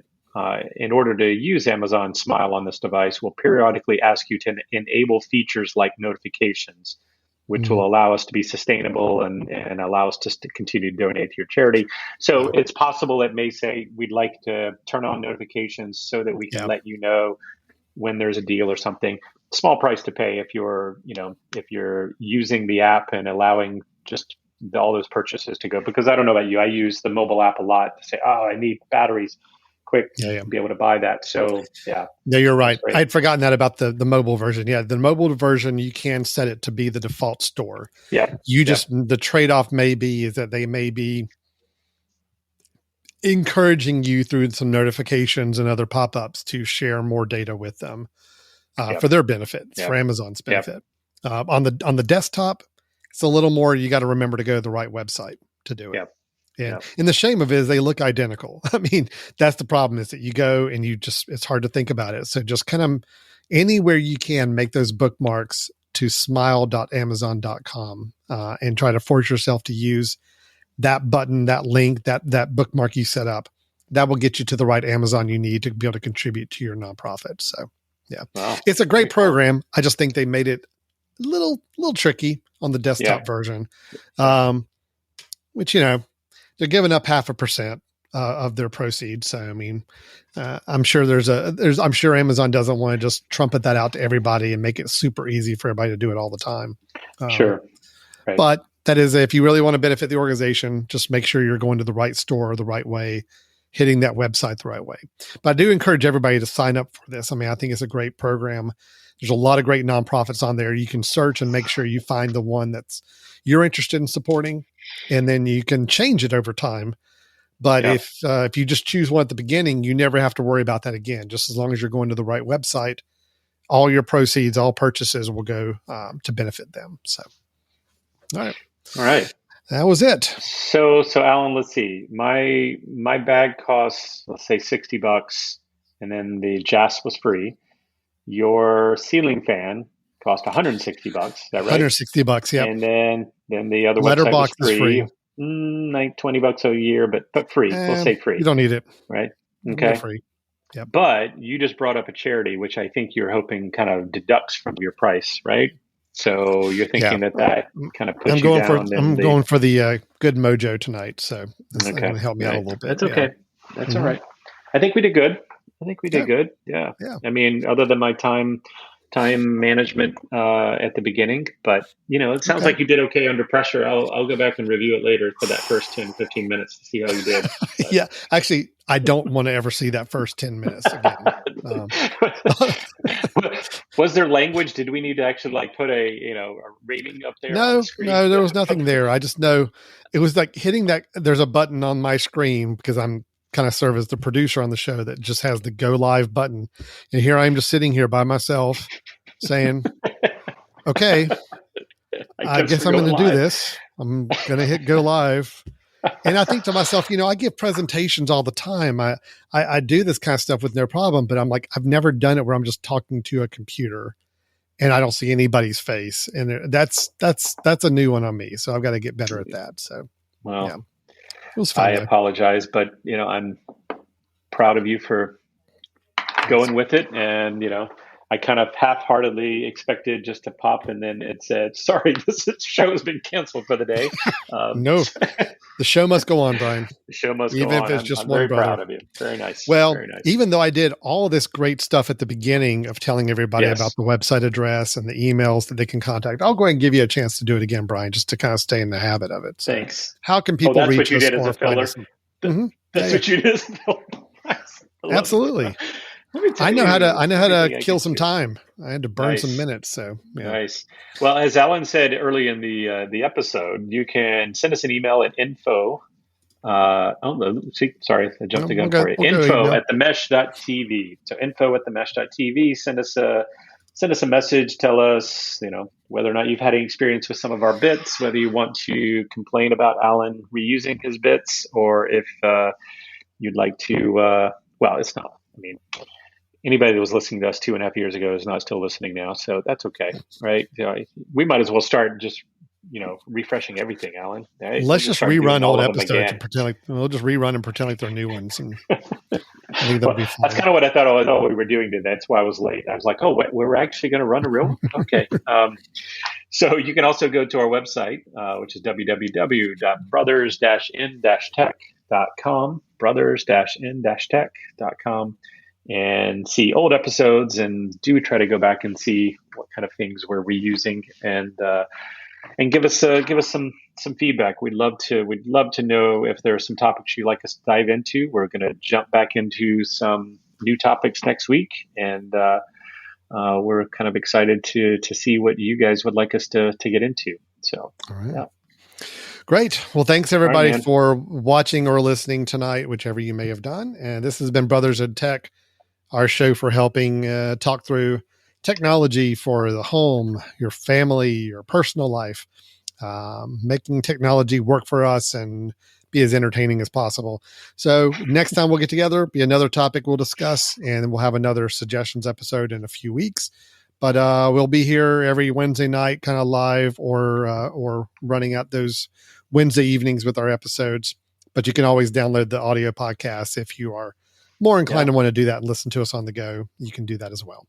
in order to use Amazon Smile on this device, we'll periodically ask you to enable features like notifications, which will allow us to be sustainable and allow us to continue to donate to your charity. So it's possible it may say we'd like to turn on notifications so that we can let you know when there's a deal or something. Small price to pay if you're using the app and allowing just all those purchases to go. Because I don't know about you, I use the mobile app a lot to say, I need batteries. quick to be able to buy that. So
yeah, you're right. I'd forgotten that about the mobile version. Yeah, the mobile version, you can set it to be the default store.
Yeah,
the trade-off may be is that they may be encouraging you through some notifications and other pop-ups to share more data with them for their benefit, for Amazon's benefit. On the desktop, it's a little more. You got to remember to go to the right website to do it. And the shame of it is they look identical. I mean, that's the problem, is that you go and it's hard to think about it. So just kind of anywhere you can, make those bookmarks to smile.amazon.com and try to force yourself to use that button, that link, that bookmark you set up. That will get you to the right Amazon you need to be able to contribute to your nonprofit. So it's a great program. I just think they made it a little tricky on the desktop version, which, they're giving up 0.5% of their proceeds. So, I mean, I'm sure I'm sure Amazon doesn't want to just trumpet that out to everybody and make it super easy for everybody to do it all the time.
Sure. Right.
But that is, if you really want to benefit the organization, just make sure you're going to the right store the right way, hitting that website the right way. But I do encourage everybody to sign up for this. I mean, I think it's a great program. There's a lot of great nonprofits on there. You can search and make sure you find the one that's you're interested in supporting, and then you can change it over time. But if you just choose one at the beginning, you never have to worry about that again. Just as long as you're going to the right website, all your proceeds, all purchases will go to benefit them. So, all right. That was it.
So Alan, let's see. My bag costs, let's say $60, and then the JAS was free. Your ceiling fan cost $160. Is that right?
$160, yeah.
And then the other website was free. Like $20 a year, but free. We'll say free.
You don't need it,
right? Okay,
free. Yep.
But you just brought up a charity, which I think you're hoping kind of deducts from your price, right? So you're thinking that kind of puts you down.
I'm going for the good mojo tonight, so that's going to help me out a little bit.
That's okay. That's all right. I think we did good. Good. Yeah. I mean, other than my time management at the beginning, but it sounds like you did okay under pressure. I'll go back and review it later for that first 10-15 minutes to see how you did.
Yeah, actually, I don't want to ever see that first 10 minutes again.
Was there language? Did we need to actually put a rating up there?
No, there was nothing there. I just know it was like hitting that. There's a button on my screen because I'm kind of serve as the producer on the show that just has the go live button. And here I am just sitting here by myself saying, okay, I guess I'm going to do this. I'm going to hit go live. And I think to myself, I give presentations all the time. I do this kind of stuff with no problem, but I'm like, I've never done it where I'm just talking to a computer and I don't see anybody's face. And that's a new one on me. So I've got to get better at that. So, it was fun.
I apologize, but I'm proud of you for going with it. And I kind of half-heartedly expected just to pop, and then it said, "Sorry, this show has been canceled for the day."
No, the show must go on, Brian.
The show must
go on.
Even
if it's just
I'm
one
very
brother.
Proud of you. Very nice.
Well,
very nice.
Even though I did all this great stuff at the beginning of telling everybody about the website address and the emails that they can contact, I'll go ahead and give you a chance to do it again, Brian, just to kind of stay in the habit of it. So
thanks.
How can people reach us?
That's what you did as a filler? That's what you did as a filler.
Absolutely. I know how to kill some time. I had to burn some minutes. So
nice. Well, as Alan said early in the episode, you can send us an email at info. Sorry, I jumped the gun for you. Info at themesh.tv. So info at themesh.tv. Send us a message. Tell us, whether or not you've had any experience with some of our bits, whether you want to complain about Alan reusing his bits, or if you'd like to. Well, it's not. I mean, anybody that was listening to us 2.5 years ago is not still listening now, so that's okay, right? We might as well start just refreshing everything, Alan. Right?
Let's just rerun old episodes and pretend like we'll just rerun and pretend like they're new ones. And I think that'll be fun.
That's kind of what I thought we were doing today. That's why I was late. I was like, oh, wait, we're actually going to run a real one? Okay. So you can also go to our website, which is www.brothers-in-tech.com, brothers-in-tech.com, and see old episodes, and do try to go back and see what kind of things we're reusing. And and give us some feedback. We'd love to know if there are some topics you'd like us to dive into. We're going to jump back into some new topics next week, and we're kind of excited to see what you guys would like us to get into. So,
all right. Yeah. Great. Well, thanks everybody for watching or listening tonight, whichever you may have done. And this has been Brothers in Tech, our show for helping talk through technology for the home, your family, your personal life, making technology work for us and be as entertaining as possible. So next time we'll get together, be another topic we'll discuss, and we'll have another suggestions episode in a few weeks. But we'll be here every Wednesday night, kind of live or running out those Wednesday evenings with our episodes. But you can always download the audio podcast if you are more inclined to want to do that and listen to us on the go. You can do that as well.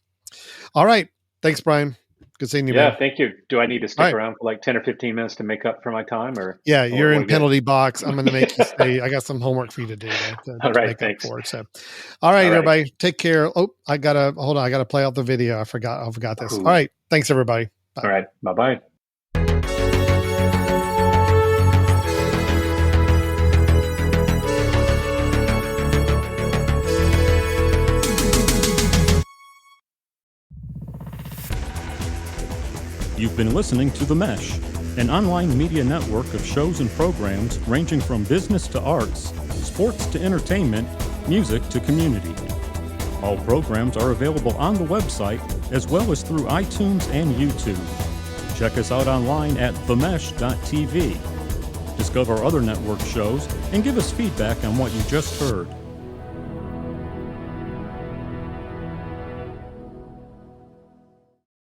All right. Thanks, Brian. Good seeing you.
Yeah,
man.
Thank you. Do I need to stick around for like 10 or 15 minutes to make up for my time? Or
you're in penalty box. I'm going to make you stay. I got some homework for you to do.
All right,
make
thanks.
Up for. So, all right, everybody, take care. Oh, I gotta play out the video. I forgot this. Ooh. All right, thanks everybody.
Bye. All right, bye.
You've been listening to The Mesh, an online media network of shows and programs ranging from business to arts, sports to entertainment, music to community. All programs are available on the website as well as through iTunes and YouTube. Check us out online at themesh.tv. Discover other network shows and give us feedback on what you just heard.